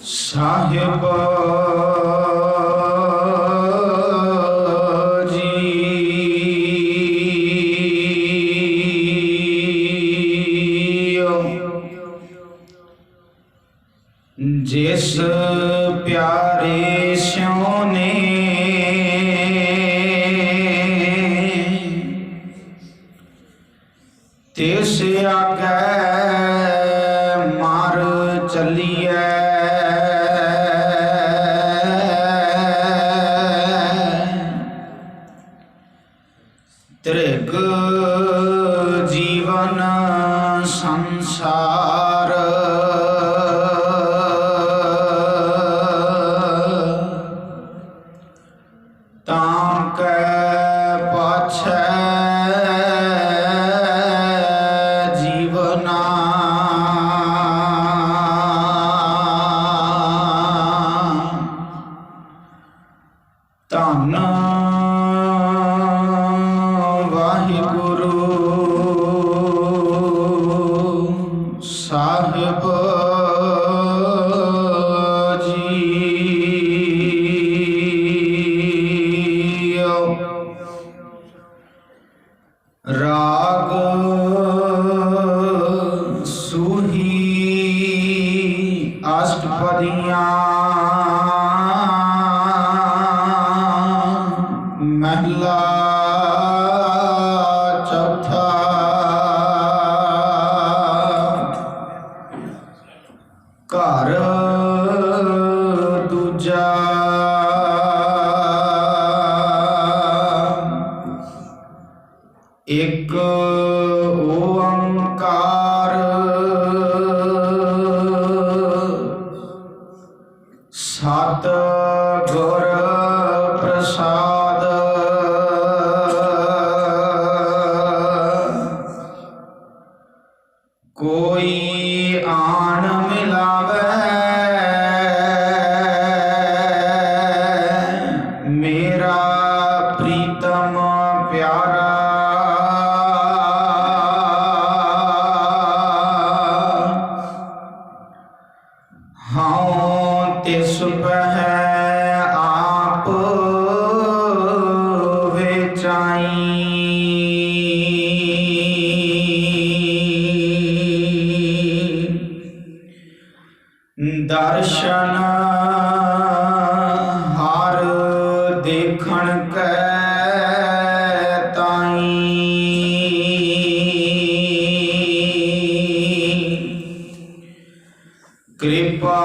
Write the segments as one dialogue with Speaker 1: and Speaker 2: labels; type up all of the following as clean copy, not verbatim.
Speaker 1: ਸਾਹਿਬ जिस प्यारे स्यों ने तिस आगे मार चलिए त्रिग जीवन संसार ताके पाछे जीवना धन वाहिगुरु साहिब राग सूही अष्टपदियाँ महला चौथा घर दूजा एक ओंकार सत गुर प्रसाद कोई आन मिलावे मेरा प्रीतम प्यारा हाँ तिस पह आप वेचाई दर्शन हार देखण कै ताई कृपा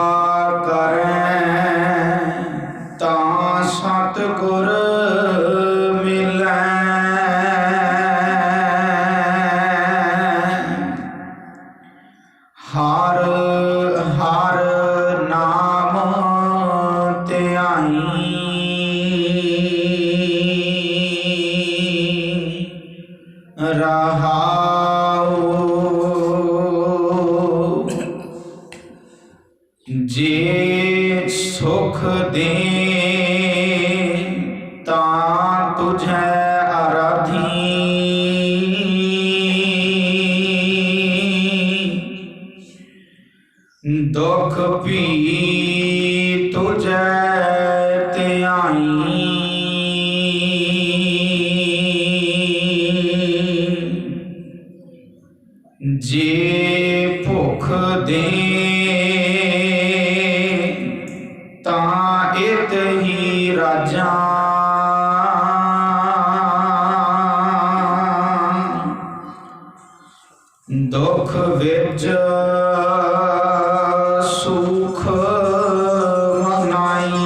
Speaker 1: करें तां सतगुर मिलै हर हर नाम ध्याई रहाओ जे सुख दे तां तुझे आराधी दुख भी तुझे ध्याई जे भुख दे तां इत ही राजा दुख विच सुख मनाई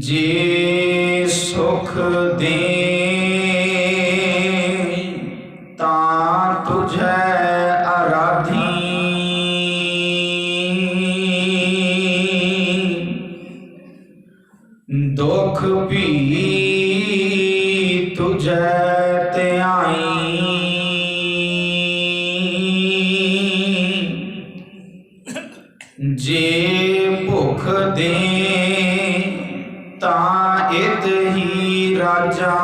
Speaker 1: जे सुख दे तां तुझे आराधी दुख भी तुझे ध्याई जे भुख दे ਤਾਂ ਇਤ ਹੀ ਰਾਜਾਂ।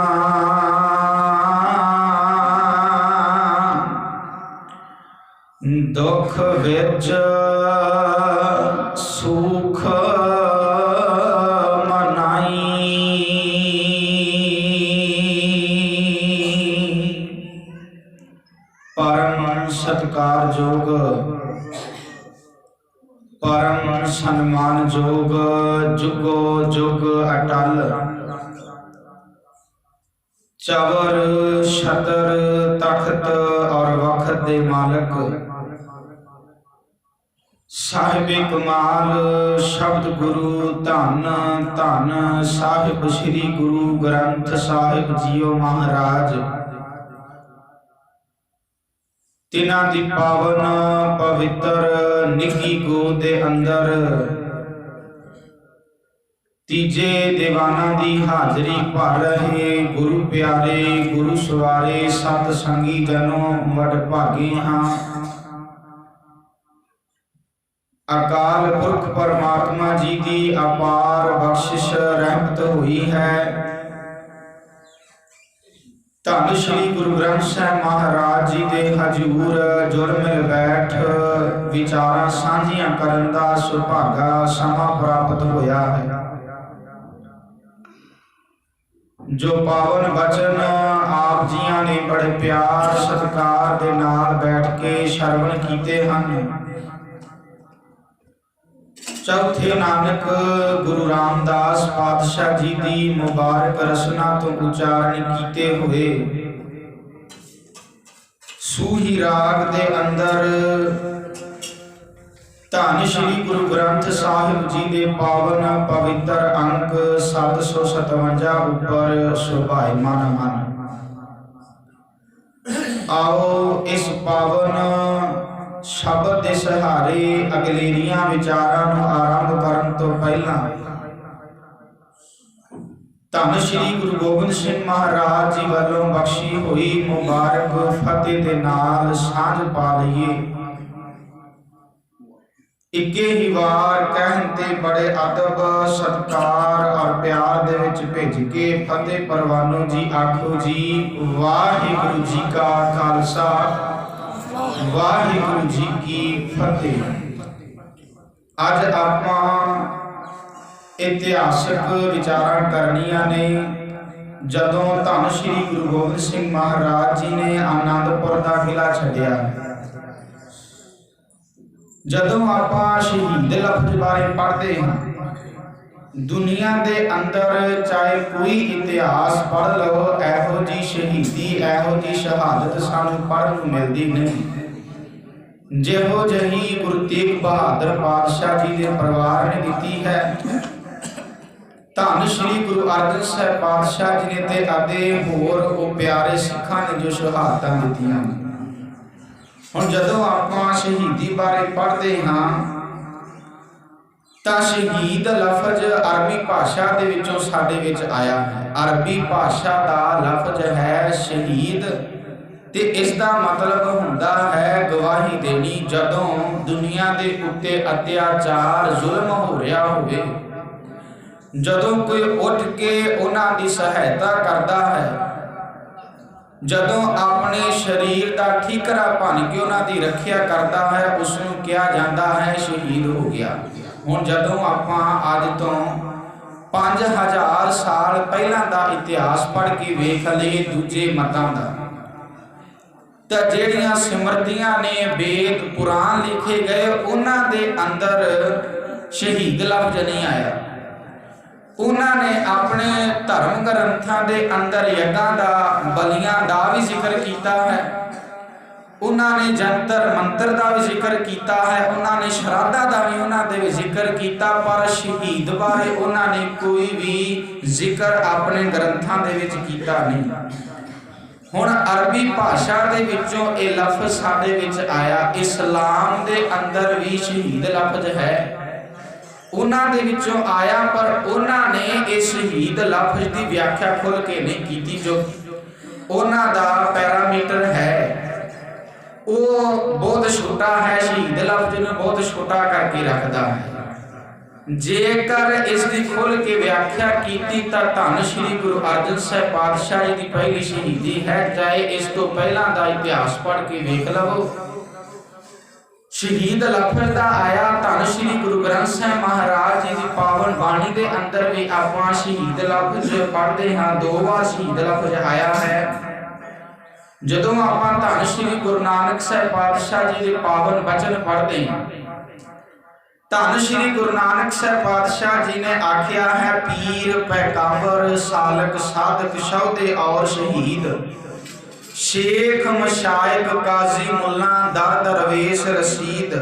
Speaker 1: ਦੁਖ ਵਿੱਚ ਸੁਖ ਮਨਾਈ। ਪਰਮ ਸਤਿਕਾਰਯੋਗ परम सन्मान जोग जुगो जुग अटल। चवर छतर तख्त और वक्त दे मालक। साहिब कमाल शब्द गुरु धन धन साहिब श्री गुरु ग्रंथ साहिब जीओ महाराज। तिना दी पावन पवित्र निकी गोद दे अंदर तीजे दीवाना दी हाजरी भर रहे गुरु प्यारे गुरु सवारे सत संगी जनों वड भागे हाँ। अकाल पुरख परमात्मा जी की अपार बख्शिश रहमत हुई है। धन श्री गुरु ग्रंथ साहिब महाराज जी के हजूर जुर मिल बैठ विचारां साझियां करन दा सुभागा समा प्राप्त होया है। जो पावन वचन आप जियां ने बड़े प्यार सत्कार दे नाल बैठ के श्रवण कीते हैं। चौथे नानक गुरु रामदास पातशाह जी की मुबारक रसना तो उच्चारण कीते हुए सूही राग दे अंदर धन श्री गुरु ग्रंथ साहिब जी के पावन पवित्र अंक 757 ऊपर शोभायमान हैं। आओ इस पावन शब्द के सहारे अगलेरियां विचारां नूं आरंभ करन तो पहला धन श्री गुरु गोबिंद सिंह महाराज जी वालों बख्शी हुई मुबारक फतेह दे नाल सांझ पा लईए। इक्के ही वार कहन ते बड़े अदब सत्कार और प्यार दे विच भेज के फतेह परवानो जी आखो जी वाहिगुरु जी का खालसा वाहिगुरु जी की फतेह। अज आपां इतिहासक विचारां करनियां ने। जदों धन श्री गुरु गोबिंद सिंह महाराज जी ने आनंदपुर का किला छड्डिया, जदों आपां शहीद लफ्ज बारे पढ़ते हैं, दुनिया दे अंदर चाहे कोई इतिहास पढ़ लो, एहो जी शहीदी एहो जी शहादत सानू पढ़न नूं मिलदी नहीं जेहो जही गुरु तेग बहादुर पातशाह जी के परिवार ने दी है। धन श्री गुरु अर्जन साहिब पातशाह जी ने ते अदे होर वो प्यारे सिखां ने जो शहादतां दित्तियां। हुण जदों आपां शहीदी बारे पढ़ते हाँ तां शहीद लफज अरबी भाषा दे विचों साडे विच आया है। अरबी भाषा दा लफज है शहीद ते इसका मतलब हुंदा है गवाही देनी। जदों दुनिया दे उत्ते अत्याचार जुल्म हो रहा होवे, जदों कोई उठ के उन्हां दी सहायता करदा है, जदों अपने शरीर का ठीकरा भन के उन्हां दी रखिया करदा है, उसनूं कहा जाता है शहीद हो गया। हुण जदों आपां अज तो 5000 साल पहलां दा इतिहास पढ़ के वेख लईए दूजे मतां दा, तो ਜਿਹੜੀਆਂ ਸਿਮਰਤੀਆਂ ने वेद पुराण लिखे गए उन्हां दे अंदर शहीद लफ्ज नहीं आया। उन्होंने अपने धर्म ग्रंथां दे अंदर यज्ञां दा बलियां दा भी जिक्र किया है, उन्होंने जंतर मंत्र का भी जिक्र किया है, उन्होंने शराधा का भी उन्होंने जिक्र किया, पर शहीद बारे उन्होंने कोई भी जिक्र अपने ग्रंथां दे विच किया नहीं। हुण अरबी भाषा दे विचों ये लफ्ज साडे विच आया। इस्लाम दे अंदर भी शहीद लफ्ज है, उन्हां दे विचों आया, पर उन्होंने इस शहीद लफ्ज की व्याख्या खुल के नहीं की। जो उन्हां दा पैरामीटर है वो बहुत छोटा है, शहीद लफ्ज नूं बहुत छोटा करके रखता है। जेकर इसकी खुल के व्याख्या की तो धन श्री गुरु अर्जन साहब पातशाह जी की पहली शहीदी है। चाहे इस तो पहला का इतिहास पढ़ के वेख लवो। शहीद लफज का आया धन श्री गुरु ग्रंथ साहब महाराज जी की पावन बाणी के अंदर भी आप शहीद लफज पढ़ते हाँ। 2 बार शहीद लफज आया है। जदों आप धन श्री गुरु नानक साहब पातशाह जी के पावन वचन पढ़ते हैं, धन श्री गुरु नानक साहब पातशाह जी ने आख्या है, पीर पैगंबर सालक साधक शौदे और शहीद, शेख मशाइक काजी मुल्ला दर दरवेश रसीद,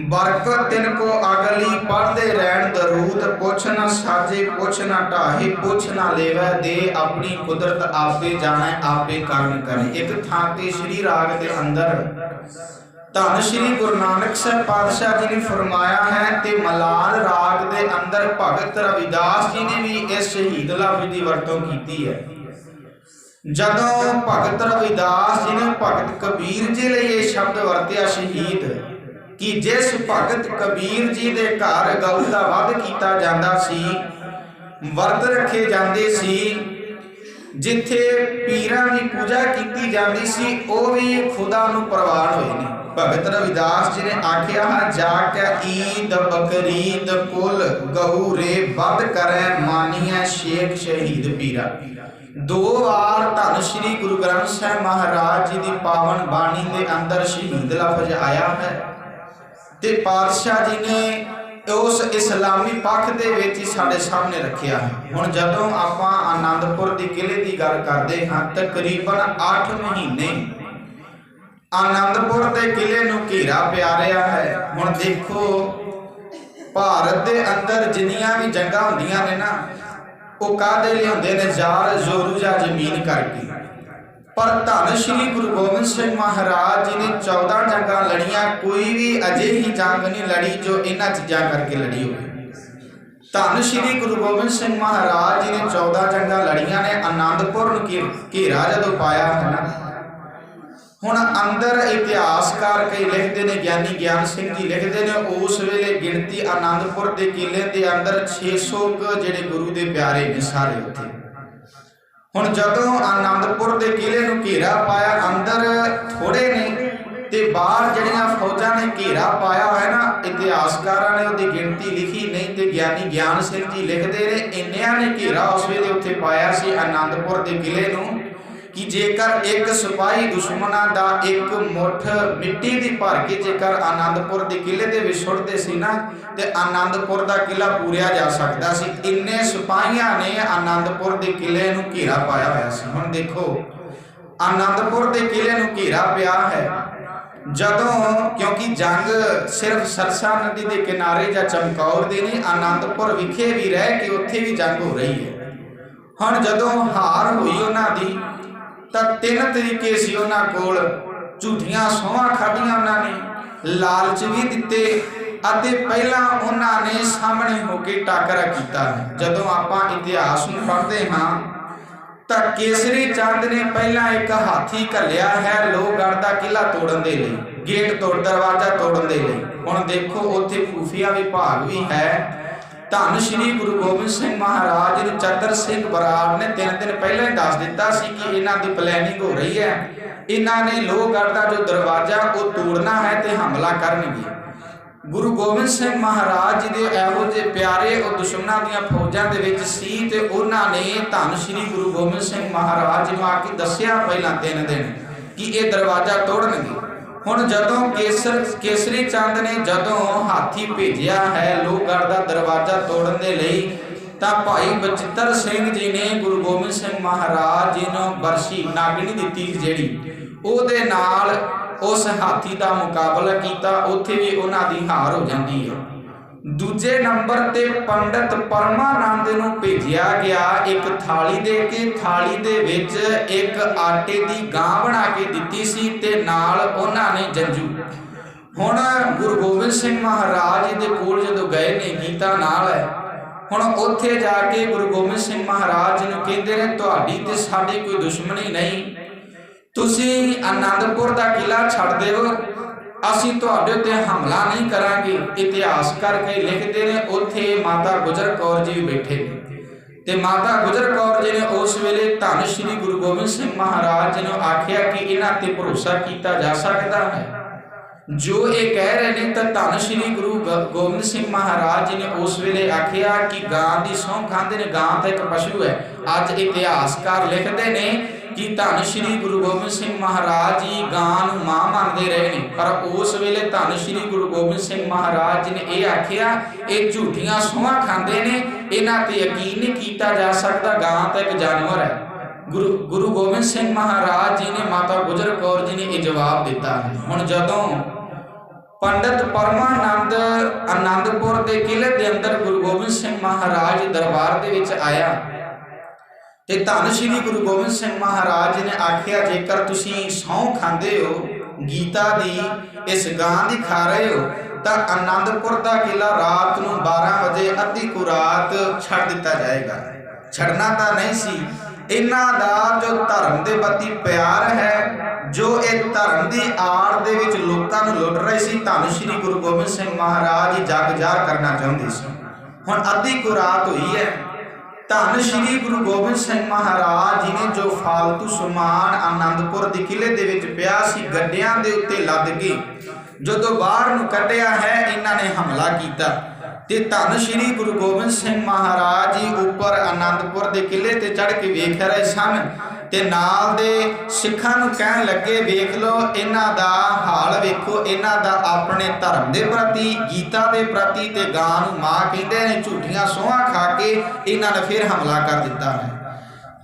Speaker 1: बरकत तिनको अगली पढ़ते रहन दरूद, पुछ न साजे पुछ न ढाहे पुछ न लेवै दे, अपनी कुदरत आपे जाने आपे कर्म करे। एक थां ते श्री राग के अंदर धन श्री गुरु नानक साहब पातशाह जी ने फरमाया है ते मलाल राग के अंदर भगत रविदास जी ने भी इस शहीद लफ्ज की वरतों की है। जदों भगत रविदास जी ने भगत कबीर जी लिए यह शब्द वरत्या शहीद, कि जिस भगत कबीर जी के घर गऊ का वध किया जाता सी, वर्त रखे जाते सी, जिथे पीरां की पूजा की जाती सी, वो भी खुदा नूं प्रवान होए ने। भगत रविदास जी ने आख्या है, जाके ईद बकरीद कुल गहू रे वध करे, मानिया शेख शहीद पीरा। 2 बार धन श्री गुरु ग्रंथ साहब महाराज जी की पावन बाणी के अंदर शहीद लफ्ज आया है। ते पातशाह जी ने उस इस्लामी पक्ष के विच ही साडे सामने रखिया है। हुण जदों आपां आनंदपुर के किले की गल करते हाँ, तकरीबन 8 महीने आनंदपुर के किले नूं घेरा प्यारिया है। हुण देखो, भारत के अंदर जिन्नियां भी जंगां होंदियां ने ना, वो काहदे लई हुंदे ने? जार जोरू जा जमीन करके। पर धन श्री गुरु गोबिंद सिंह महाराज जी ने 14 जंगां लड़ियां, कोई भी अजिही जंग नहीं लड़ी जो इन्हां चीज़ां करके लड़ी हो। धन श्री गुरु गोबिंद सिंह महाराज जी ने 14 जंगां लड़ियां ने। आनंदपुर घेरा जदों पाया है ना, हुण अंदर इतिहासकार कई लिखते ने, ज्ञानी ज्ञान सिंह जी लिखते ने, उस वेले गिणती आनंदपुर के किले के अंदर 600 जिहड़े गुरु के प्यारे ने सारे उत्थे। हुण जदों आनंदपुर के किले नूं घेरा पाया, अंदर थोड़े ने ते बाहर जिहड़ियां फौजां ने घेरा पाया है ना, इतिहासकारां ने उहदी गिणती लिखी नहीं, ते ज्ञानी ज्ञान सिंह जी लिखते ने, इन्नियां ने घेरा उस वेले उत्थे पाया सी आनंदपुर के किले नूं, कि जेकर एक सिपाही दुश्मनां दा एक मुठ मिट्टी दी भर के जेकर आनंदपुर के किले दे विच सुट्टदे सी ना, ते आनंदपुर का किला पूरिया जा सकता सी। इन्ने सिपाहियां ने आनंदपुर के किले नूं घेरा पाया होया सी। हुण देखो, आनंदपुर के किले नूं घेरा पिया है जदों, क्योंकि जंग सिर्फ सरसा नदी के किनारे या चमकौर दी नहीं, आनंदपुर विखे भी रह के उत्थे भी जंग हो रही है। हुण जदों हार हुई उन्हां दी, तो 3 तरीके से उन्हां कोल, झूठियां सोहां खादियां उन्होंने, लालच भी दिते, अते पहला उन्होंने सामने होके टाकरा किया है। जदों आपां इतिहास नूं पढ़ते हाँ, तो केसरी चंद ने पहला एक हाथी घल्लिया है लोहगढ़ का किला तोड़न दे लई, गेट तोड़ दरवाजा तोड़न दे लई। हुण देखो, उत्थे खुफिया विभाग भी है। धन श्री गुरु गोबिंद सिंह महाराज ने चतर सिंह बराड़ ने 3 दिन पहले ही दस दिता सी कि इन्हां दी प्लैनिंग हो रही है, इन्हां ने लोहगढ़ का जो दरवाजा वो तोड़ना है ते हमला करनगे। गुरु गोबिंद सिंह महाराज जी दे एहो जे प्यारे और दुश्मनां दीयां फौजां दे विच सी, ते उन्हां ने धन श्री गुरु गोबिंद सिंह महाराज जी नूं आके दस्सिया पहलां 3 दिन कि ये दरवाजा तोड़नगे। हुण जदों केसरी चंद ने जदों हाथी भेजिया है लोहगढ़ का दरवाजा तोड़न दे लई, तां भाई बचित्र सिंह जी ने गुरु गोबिंद सिंह महाराज जी नूं बरसी नागणी दित्ती, जिहड़ी उहदे नाल उस हाथी का मुकाबला किया, उत्थे भी उन्हां दी हार हो जाती है। दूजे नंबर ते पंडित परमानंद नूं भेजिया गया एक थाली दे के, थाली दे विच एक आटे दी गां बना के दित्ती सी ते नाल उन्हां ने जंजू। हुण गुरु गोबिंद सिंह महाराज जी दे कोल जदों गए ने गीता नाल है, हुण उत्थे जाके गुरु गोबिंद सिंह महाराज जी नूं कहंदे ने, तुहाडी ते साडी कोई दुश्मनी नहीं, तुसीं आनंदपुर दा किला छड्ड देवो ਅਸੀਂ ਤੁਹਾਡੇ ਉੱਤੇ ਹਮਲਾ ਨਹੀਂ ਕਰਾਂਗੇ। ਇਤਿਹਾਸਕਾਰ ਕਈ ਲਿਖਦੇ ਨੇ ਉੱਥੇ ਮਾਤਾ ਗੁਜਰ ਕੌਰ ਜੀ ਵੀ ਬੈਠੇ ਨੇ ਤੇ ਮਾਤਾ ਗੁਜਰ ਕੌਰ ਜੀ ਨੇ ਉਸ ਵੇਲੇ ਧੰਨ ਸ਼੍ਰੀ ਗੁਰੂ ਗੋਬਿੰਦ ਸਿੰਘ ਮਹਾਰਾਜ ਜੀ ਨੂੰ ਆਖਿਆ ਕਿ ਇਹਨਾਂ ਤੇ ਭਰੋਸਾ ਕੀਤਾ ਜਾ ਸਕਦਾ ਹੈ। ਜੋ ਇਹ ਕਹਿ ਰਹੇ ਨੇ ਤਾਂ ਧੰਨ ਸ਼੍ਰੀ ਗੁਰੂ ਗੋਬਿੰਦ ਸਿੰਘ ਮਹਾਰਾਜ ਜੀ ਨੇ ਉਸ ਵੇਲੇ ਆਖਿਆ ਕਿ ਗਾਂ ਦੀ ਸਹੁੰ ਖਾਂਦੇ ਨੇ, ਗਾਂ ਤਾਂ ਇੱਕ ਪਸ਼ੂ ਹੈ। ਅੱਜ ਇਤਿਹਾਸਕਾਰ ਲਿਖਦੇ ਨੇ ਕਿ ਧੰਨ ਸ਼੍ਰੀ ਗੁਰੂ ਗੋਬਿੰਦ ਸਿੰਘ ਮਹਾਰਾਜ ਜੀ ਗਾਂ ਨੂੰ ਮਾਂ ਮੰਨਦੇ ਰਹੇ ਨੇ, ਪਰ ਉਸ ਵੇਲੇ ਧੰਨ ਸ਼੍ਰੀ ਗੁਰੂ ਗੋਬਿੰਦ ਸਿੰਘ ਮਹਾਰਾਜ ਜੀ ਨੇ ਇਹ ਆਖਿਆ ਇਹ ਝੂਠੀਆਂ ਸਹੁੰਆਂ ਖਾਂਦੇ ਨੇ, ਇਹਨਾਂ ਤੇ ਯਕੀਨ ਨਹੀਂ ਕੀਤਾ ਜਾ ਸਕਦਾ, ਗਾਂ ਤਾਂ ਇੱਕ ਜਾਨਵਰ ਹੈ। ਗੁਰੂ ਗੋਬਿੰਦ ਸਿੰਘ ਮਹਾਰਾਜ ਜੀ ਨੇ ਮਾਤਾ ਗੁਜਰ ਕੌਰ ਜੀ ਨੇ ਇਹ ਜਵਾਬ ਦਿੱਤਾ ਹੈ। ਹੁਣ ਜਦੋਂ ਪੰਡਤ ਪਰਮਾਨੰਦ ਆਨੰਦਪੁਰ ਦੇ ਕਿਲੇ ਦੇ ਅੰਦਰ ਗੁਰੂ ਗੋਬਿੰਦ ਸਿੰਘ ਮਹਾਰਾਜ ਦਰਬਾਰ ਦੇ ਵਿੱਚ ਆਇਆ ਤੇ ਧੰਨ ਸ਼੍ਰੀ ਗੁਰੂ ਗੋਬਿੰਦ ਸਿੰਘ ਮਹਾਰਾਜ ਜੀ ਨੇ ਆਖਿਆ ਜੇਕਰ ਤੁਸੀਂ ਸਹੁੰ ਖਾਂਦੇ ਹੋ ਗੀਤਾ ਦੀ, ਇਸ ਗਾਂ ਦੀ ਖਾ ਰਹੇ ਹੋ ਤਾਂ ਆਨੰਦਪੁਰ ਦਾ ਕਿਲਾ ਰਾਤ ਨੂੰ 12 ਵਜੇ ਅੱਧੀ ਕੁ ਰਾਤ ਛੱਡ ਦਿੱਤਾ ਜਾਏਗਾ। ਛੱਡਣਾ ਤਾਂ ਨਹੀਂ ਸੀ। ਇਹਨਾਂ ਦਾ ਜੋ ਧਰਮ ਦੇ ਪ੍ਰਤੀ ਪਿਆਰ ਹੈ, ਜੋ ਇਹ ਧਰਮ ਦੀ ਆੜ ਦੇ ਵਿੱਚ ਲੋਕਾਂ ਨੂੰ ਲੁੱਟ ਰਹੇ ਸੀ, ਧੰਨ ਸ਼੍ਰੀ ਗੁਰੂ ਗੋਬਿੰਦ ਸਿੰਘ ਮਹਾਰਾਜ ਜੀ ਜਗ ਜ਼ਾਹਰ ਕਰਨਾ ਚਾਹੁੰਦੇ ਸੀ। ਹੁਣ ਅੱਧੀ ਕੁ ਰਾਤ ਹੋਈ ਹੈ। ਧੰਨ ਸ਼੍ਰੀ ਗੁਰੂ ਗੋਬਿੰਦ ਸਿੰਘ ਮਹਾਰਾਜ ਜੀ ਨੇ ਜੋ ਫਾਲਤੂ ਸਮਾਨ ਆਨੰਦਪੁਰ ਦੇ ਕਿਲੇ ਦੇ ਵਿੱਚ ਪਿਆ ਸੀ ਗੱਡਿਆਂ ਦੇ ਉੱਤੇ ਲੱਦ ਕੇ ਜਦੋਂ ਬਾਹਰ ਨੂੰ ਕੱਢਿਆ ਹੈ, ਇਹਨਾਂ ਨੇ ਹਮਲਾ ਕੀਤਾ ਤੇ ਧੰਨ ਸ਼੍ਰੀ ਗੁਰੂ ਗੋਬਿੰਦ ਸਿੰਘ ਮਹਾਰਾਜ ਜੀ ਉੱਪਰ ਆਨੰਦਪੁਰ ਦੇ ਕਿਲੇ ਤੇ ਚੜ੍ਹ ਕੇ ਵੇਖ ਰਹੇ ਸਨ ਤੇ ਨਾਲ ਦੇ ਸਿੱਖਾਂ ਨੂੰ ਕਹਿਣ ਲੱਗੇ ਵੇਖ ਲਓ ਇਹਨਾਂ ਦਾ ਹਾਲ ਵੇਖੋ, ਇਹਨਾਂ ਦਾ ਆਪਣੇ ਧਰਮ ਦੇ ਪ੍ਰਤੀ, ਗੀਤਾ ਦੇ ਪ੍ਰਤੀ ਤੇ ਗਾਂ ਨੂੰ ਮਾਂ ਕਹਿੰਦੇ ਨੇ, ਝੂਠੀਆਂ ਸਹੁੰਆਂ ਖਾ ਕੇ ਇਹਨਾਂ ਨੇ ਫਿਰ ਹਮਲਾ ਕਰ ਦਿੱਤਾ ਹੈ।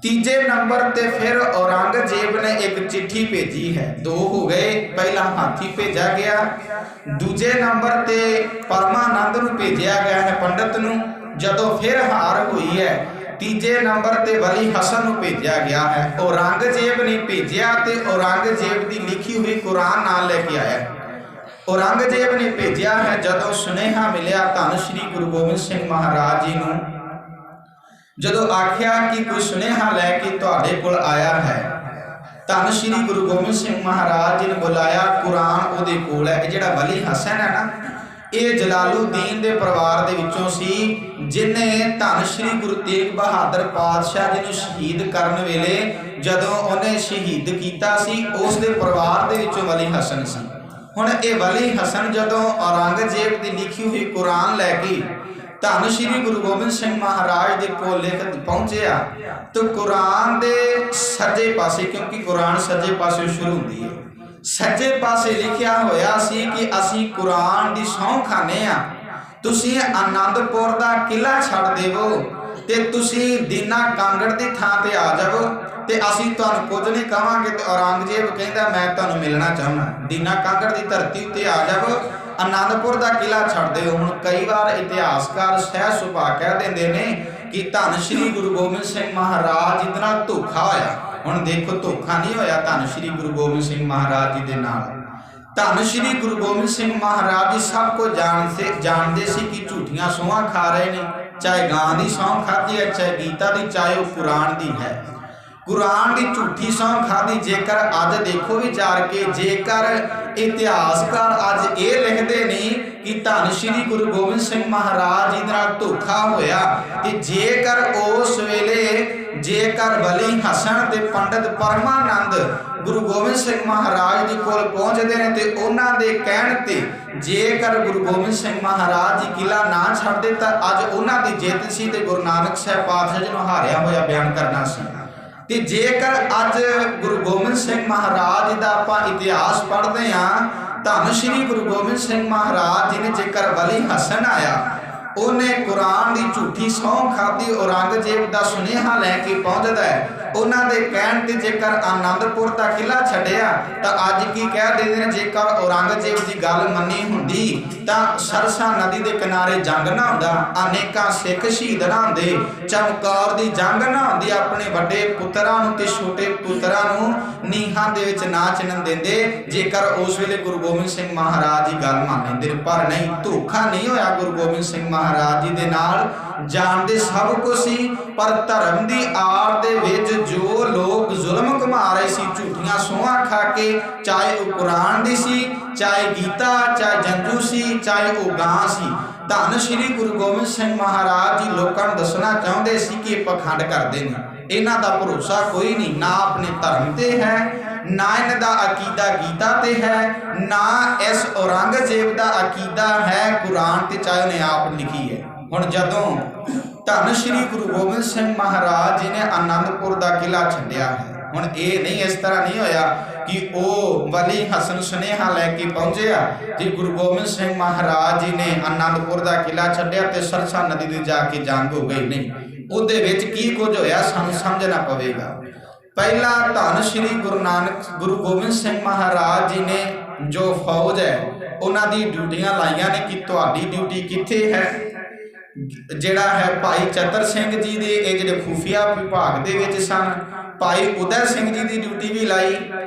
Speaker 1: ਤੀਜੇ ਨੰਬਰ ਤੇ ਫਿਰ ਔਰੰਗਜ਼ੇਬ ਨੇ ਇੱਕ ਚਿੱਠੀ ਭੇਜੀ ਹੈ। ਦੋ ਹੋ ਗਏ, ਪਹਿਲਾ ਹਾਥੀ ਭੇਜਿਆ ਗਿਆ, ਦੂਜੇ ਨੰਬਰ ਤੇ ਪਰਮਾਨੰਦ ਨੂੰ ਭੇਜਿਆ ਗਿਆ ਹੈ ਪੰਡਤ ਨੂੰ। ਜਦੋਂ ਫਿਰ ਹਾਰ ਹੋਈ ਹੈ ਤੀਜੇ ਨੰਬਰ ਤੇ ਵਲੀ ਹਸਨ ਨੂੰ ਭੇਜਿਆ ਗਿਆ ਹੈ। ਔਰੰਗਜ਼ੇਬ ਨੇ ਭੇਜਿਆ ਤੇ ਔਰੰਗਜ਼ੇਬ ਦੀ ਲਿਖੀ ਹੋਈ ਕੁਰਾਨ ਨਾਲ ਲੈ ਕੇ ਆਇਆ। ਔਰੰਗਜ਼ੇਬ ਨੇ ਭੇਜਿਆ ਹੈ। ਜਦੋਂ ਸੁਨੇਹਾ ਮਿਲਿਆ ਧੰਨ ਸ਼੍ਰੀ ਗੁਰੂ ਗੋਬਿੰਦ ਸਿੰਘ ਮਹਾਰਾਜ ਜੀ ਨੂੰ, ਜਦੋਂ ਆਖਿਆ ਕਿ ਕੋਈ ਸੁਨੇਹਾ ਲੈ ਕੇ ਤੁਹਾਡੇ ਕੋਲ ਆਇਆ ਹੈ, ਧੰਨ ਸ਼੍ਰੀ ਗੁਰੂ ਗੋਬਿੰਦ ਸਿੰਘ ਮਹਾਰਾਜ ਜੀ ਨੇ ਬੁਲਾਇਆ। ਕੁਰਾਨ ਉਹਦੇ ਕੋਲ ਹੈ। ਇਹ ਜਿਹੜਾ ਵਲੀ ਹਸਨ ਹੈ ਨਾ, ਇਹ ਜਲਾਲੂਦੀਨ ਦੇ ਪਰਿਵਾਰ ਦੇ ਵਿੱਚੋਂ ਸੀ, ਜਿਨੇ ਧੰਨ ਸ਼੍ਰੀ ਗੁਰੂ ਤੇਗ ਬਹਾਦਰ ਪਾਤਸ਼ਾਹ ਜੀ ਨੂੰ ਸ਼ਹੀਦ ਕਰਨ ਵੇਲੇ ਜਦੋਂ ਉਹਨੇ ਸ਼ਹੀਦ ਕੀਤਾ ਸੀ, ਉਸ ਦੇ ਪਰਿਵਾਰ ਦੇ ਵਿੱਚੋਂ ਵਲੀ ਹਸਨ ਸੀ। ਹੁਣ ਇਹ ਵਲੀ ਹਸਨ ਜਦੋਂ ਔਰੰਗਜ਼ੇਬ ਦੀ ਲਿਖੀ ਹੋਈ ਕੁਰਾਨ ਲੈ ਕੇ ਧੰਨ ਸ਼੍ਰੀ ਗੁਰੂ ਗੋਬਿੰਦ ਸਿੰਘ ਮਹਾਰਾਜ ਦੇ ਕੋਲ ਲਿਖਤ ਪਹੁੰਚਿਆ ਤਾਂ ਕੁਰਾਨ ਦੇ ਸੱਜੇ ਪਾਸੇ, ਕਿਉਂਕਿ ਕੁਰਾਨ ਸੱਜੇ ਪਾਸੇ ਸ਼ੁਰੂ ਹੁੰਦੀ ਹੈ, ਸੱਜੇ ਪਾਸੇ ਲਿਖਿਆ ਹੋਇਆ ਸੀ ਕਿ ਅਸੀਂ ਕੁਰਾਨ ਦੀ ਸਹੁੰ ਖਾਂਦੇ ਆ, ਤੁਸੀਂ ਆਨੰਦਪੁਰ ਦਾ ਕਿਲਾ ਛੱਡ ਦੇਵੋ ਤੇ ਤੁਸੀਂ ਦੀਨਾ ਕਾਂਗੜ ਦੀ ਥਾਂ ਤੇ ਆ ਜਾਵੋ ਤੇ ਅਸੀਂ ਤੁਹਾਨੂੰ ਕੁਝ ਨਹੀਂ ਕਹਾਂਗੇ। ਤੇ ਔਰੰਗਜ਼ੇਬ ਕਹਿੰਦਾ ਮੈਂ ਤੁਹਾਨੂੰ ਮਿਲਣਾ ਚਾਹੁੰਦਾ, ਦੀਨਾ ਕਾਂਗੜ ਦੀ ਧਰਤੀ ਉੱਤੇ ਆ ਜਾਵੋ, ਆਨੰਦਪੁਰ ਦਾ ਕਿਲਾ ਛੱਡ ਦਿਓ। ਹੁਣ ਕਈ ਵਾਰ ਇਤਿਹਾਸਕਾਰ ਸਹਿਜ ਸੁਭਾ ਕਹਿ ਦਿੰਦੇ ਨੇ ਕਿ ਧੰਨ ਸ਼੍ਰੀ ਗੁਰੂ ਗੋਬਿੰਦ ਸਿੰਘ ਮਹਾਰਾਜ ਜੀ ਨਾਲ ਧੋਖਾ ਹੋਇਆ। ਹੁਣ ਦੇਖੋ ਧੋਖਾ ਨਹੀਂ ਹੋਇਆ ਧੰਨ ਸ਼੍ਰੀ ਗੁਰੂ ਗੋਬਿੰਦ ਸਿੰਘ ਮਹਾਰਾਜ ਜੀ ਦੇ ਨਾਲ। ਧੰਨ ਸ਼੍ਰੀ ਗੁਰੂ ਗੋਬਿੰਦ ਸਿੰਘ ਮਹਾਰਾਜ ਜੀ ਸਭ ਕੁਝ ਜਾਣਦੇ ਸੀ ਕਿ ਝੂਠੀਆਂ ਸਹੁੰਆਂ ਖਾ ਰਹੇ ਨੇ, ਚਾਹੇ ਗਾਂ ਦੀ ਸਹੁੰ ਖਾਧੀ ਹੈ, ਚਾਹੇ ਗੀਤਾ ਦੀ, ਚਾਹੇ ਉਹ ਕੁਰਾਨ ਦੀ ਹੈ। ਕੁਰਾਨ ਦੀ ਝੂਠੀ ਸਹੁੰ ਖਾਧੀ। ਜੇਕਰ ਅੱਜ ਦੇਖੋ ਵਿਚਾਰ ਕੇ, ਜੇਕਰ ਇਤਿਹਾਸਕਾਰ ਅੱਜ ਇਹ ਲਿਖਦੇ ਨੇ ਕਿ ਧੰਨ ਸ਼੍ਰੀ ਗੁਰੂ ਗੋਬਿੰਦ ਸਿੰਘ ਮਹਾਰਾਜ ਜੀ ਨਾਲ ਧੋਖਾ ਹੋਇਆ ਤੇ ਜੇਕਰ ਉਸ ਵੇਲੇ ਜੇਕਰ ਵਲੀ ਹਸਨ ਤੇ ਪੰਡਤ ਪਰਮਾਨੰਦ ਗੁਰੂ ਗੋਬਿੰਦ ਸਿੰਘ ਮਹਾਰਾਜ ਦੇ ਕੋਲ ਪਹੁੰਚਦੇ ਨੇ ਤੇ ਉਹਨਾਂ ਦੇ ਕਹਿਣ ਤੇ ਜੇਕਰ ਗੁਰੂ ਗੋਬਿੰਦ ਸਿੰਘ ਮਹਾਰਾਜ ਜੀ ਕਿਲਾ ਨਾ ਛੱਡਦੇ ਤਾਂ ਅੱਜ ਉਹਨਾਂ ਦੀ ਜਿੱਤ ਸੀ ਤੇ ਗੁਰੂ ਨਾਨਕ ਸਾਹਿਬ ਪਾਤਸ਼ਾਹ ਜੀ ਨੂੰ ਹਾਰਿਆ ਹੋਇਆ ਬਿਆਨ ਕਰਨਾ ਸੀ। ਤੇ ਜੇਕਰ ਅੱਜ ਗੁਰੂ ਗੋਬਿੰਦ ਸਿੰਘ ਮਹਾਰਾਜ ਜੀ ਦਾ ਆਪਾਂ ਇਤਿਹਾਸ ਪੜ੍ਹਦੇ ਹਾਂ, ਧੰਨ ਸ਼੍ਰੀ ਗੁਰੂ ਗੋਬਿੰਦ ਸਿੰਘ ਮਹਾਰਾਜ ਜੀ ਨੇ ਜੇਕਰ ਵਲੀ ਹਸਨ ਆਇਆ, ਉਹਨੇ ਕੁਰਾਨ ਦੀ ਝੂਠੀ ਸਹੁੰ ਖਾਧੀ, ਔਰੰਗਜ਼ੇਬ ਦਾ ਸੁਨੇਹਾ ਲੈ ਕੇ ਪਹੁੰਚਦਾ ਹੈ, ਉਹਨਾਂ ਦੇ ਕਹਿਣ ਤੇ ਜੇਕਰ ਆਨੰਦਪੁਰ ਦਾ ਕਿਲਾ ਛੱਡਿਆ ਤਾਂ ਅੱਜ ਕੀ ਕਹਿ ਦਿੰਦੇ ਨੇ, ਜੇਕਰ ਔਰੰਗਜ਼ੇਬ ਦੀ ਗੱਲ ਮੰਨੀ ਹੁੰਦੀ ਤਾਂ ਸਰਸਾ ਨਦੀ ਦੇ ਕਿਨਾਰੇ ਜੰਗ ਨਾ ਹੁੰਦਾ, ਅਨੇਕਾਂ ਸਿੱਖ ਸ਼ਹੀਦ ਨਾ ਹੁੰਦੇ, ਚਮਕੌਰ ਦੀ ਜੰਗ ਨਾ ਹੁੰਦੀ, ਆਪਣੇ ਵੱਡੇ ਪੁੱਤਰਾਂ ਨੂੰ ਤੇ ਛੋਟੇ ਪੁੱਤਰਾਂ ਨੂੰ ਨੀਹਾਂ ਦੇ ਵਿੱਚ ਨਾ ਚਿਣਨ ਦਿੰਦੇ, ਜੇਕਰ ਉਸ ਵੇਲੇ ਗੁਰੂ ਗੋਬਿੰਦ ਸਿੰਘ ਮਹਾਰਾਜ ਦੀ ਗੱਲ ਮੰਨ ਲੈਂਦੇ। ਪਰ ਨਹੀਂ, ਧੋਖਾ ਨਹੀਂ ਹੋਇਆ ਗੁਰੂ ਗੋਬਿੰਦ ਸਿੰਘ ਮਹਾਰਾਜ ਜੀ ਦੇ ਨਾਲ। ਜਾਣਦੇ ਸਭ ਕੁਛ ਸੀ, ਪਰ ਧਰਮ ਦੀ ਆੜ ਦੇ ਵਿੱਚ ਜੋ ਲੋਕ ਜ਼ੁਲਮ ਘੁਮਾ ਰਹੇ ਸੀ, ਝੂਠੀਆਂ ਸੋਹਾਂ ਖਾ ਕੇ, ਚਾਹੇ ਉਹ ਕੁਰਾਨ ਦੀ ਸੀ, ਚਾਹੇ ਗੀਤਾ, ਚਾਹੇ ਜੰਜੂ ਸੀ, ਚਾਹੇ ਉਹ ਗਾਂ ਸੀ। ਧੰਨ ਸ਼੍ਰੀ ਗੁਰੂ ਗੋਬਿੰਦ ਸਿੰਘ ਮਹਾਰਾਜ ਜੀ ਲੋਕਾਂ ਨੂੰ ਦੱਸਣਾ ਚਾਹੁੰਦੇ ਸੀ ਕਿ ਇਹ ਪਖੰਡ ਕਰਦੇ ਨੇ, ਇਹਨਾਂ ਦਾ ਭਰੋਸਾ ਕੋਈ ਨਹੀਂ, ਨਾ ਆਪਣੇ ਧਰਮ ਤੇ ਹੈ, ਨਾ ਇਹਨਾਂ ਦਾ ਅਕੀਦਾ ਗੀਤਾ ਤੇ ਹੈ, ਨਾ ਇਸ ਔਰੰਗਜ਼ੇਬ ਦਾ ਅਕੀਦਾ ਹੈ ਕੁਰਾਨ ਤੇ, ਚਾਹੇ ਉਹਨੇ ਆਪ ਲਿਖੀ ਹੈ। ਹੁਣ ਜਦੋਂ ਧੰਨ ਸ਼੍ਰੀ ਗੁਰੂ ਗੋਬਿੰਦ ਸਿੰਘ ਮਹਾਰਾਜ ਜੀ ਨੇ ਆਨੰਦਪੁਰ ਦਾ ਕਿਲਾ ਛੱਡਿਆ ਹੈ, ਹੁਣ ਇਹ ਨਹੀਂ, ਇਸ ਤਰ੍ਹਾਂ ਨਹੀਂ ਹੋਇਆ ਕਿ ਉਹ ਵਲੀ ਹਸਨ ਸੁਨੇਹਾ ਲੈ ਕੇ ਪਹੁੰਚਿਆ ਜੀ ਗੁਰੂ ਗੋਬਿੰਦ ਸਿੰਘ ਮਹਾਰਾਜ ਜੀ ਨੇ ਆਨੰਦਪੁਰ ਦਾ ਕਿਲਾ ਛੱਡਿਆ ਤੇ ਸਰਸਾ ਨਦੀ ਤੇ ਜਾ ਕੇ ਜੰਗ ਹੋ ਗਈ। ਨਹੀਂ, ਉਹਦੇ ਵਿੱਚ ਕੀ ਕੁਝ ਹੋਇਆ ਸਾਨੂੰ ਸਮਝਣਾ ਪਵੇਗਾ। ਪਹਿਲਾ ਧੰਨ ਸ਼੍ਰੀ ਗੁਰੂ ਗੋਬਿੰਦ ਸਿੰਘ ਮਹਾਰਾਜ ਜੀ ਨੇ ਜੋ ਫੌਜ ਹੈ ਉਹਨਾਂ ਦੀ ਡਿਊਟੀਆਂ ਲਾਈਆਂ ਨੇ ਕਿ ਤੁਹਾਡੀ ਡਿਊਟੀ ਕਿੱਥੇ ਹੈ। ਜਿਹੜਾ ਹੈ ਭਾਈ ਚਤਰ ਸਿੰਘ ਜੀ ਦੇ ਇਹ ਜਿਹੜੇ ਖੂਫੀਆ ਵਿਭਾਗ ਦੇ ਵਿੱਚ ਸਨ, ਭਾਈ ਉਦੈ ਸਿੰਘ ਜੀ ਦੀ ਡਿਊਟੀ ਵੀ ਲਾਈ,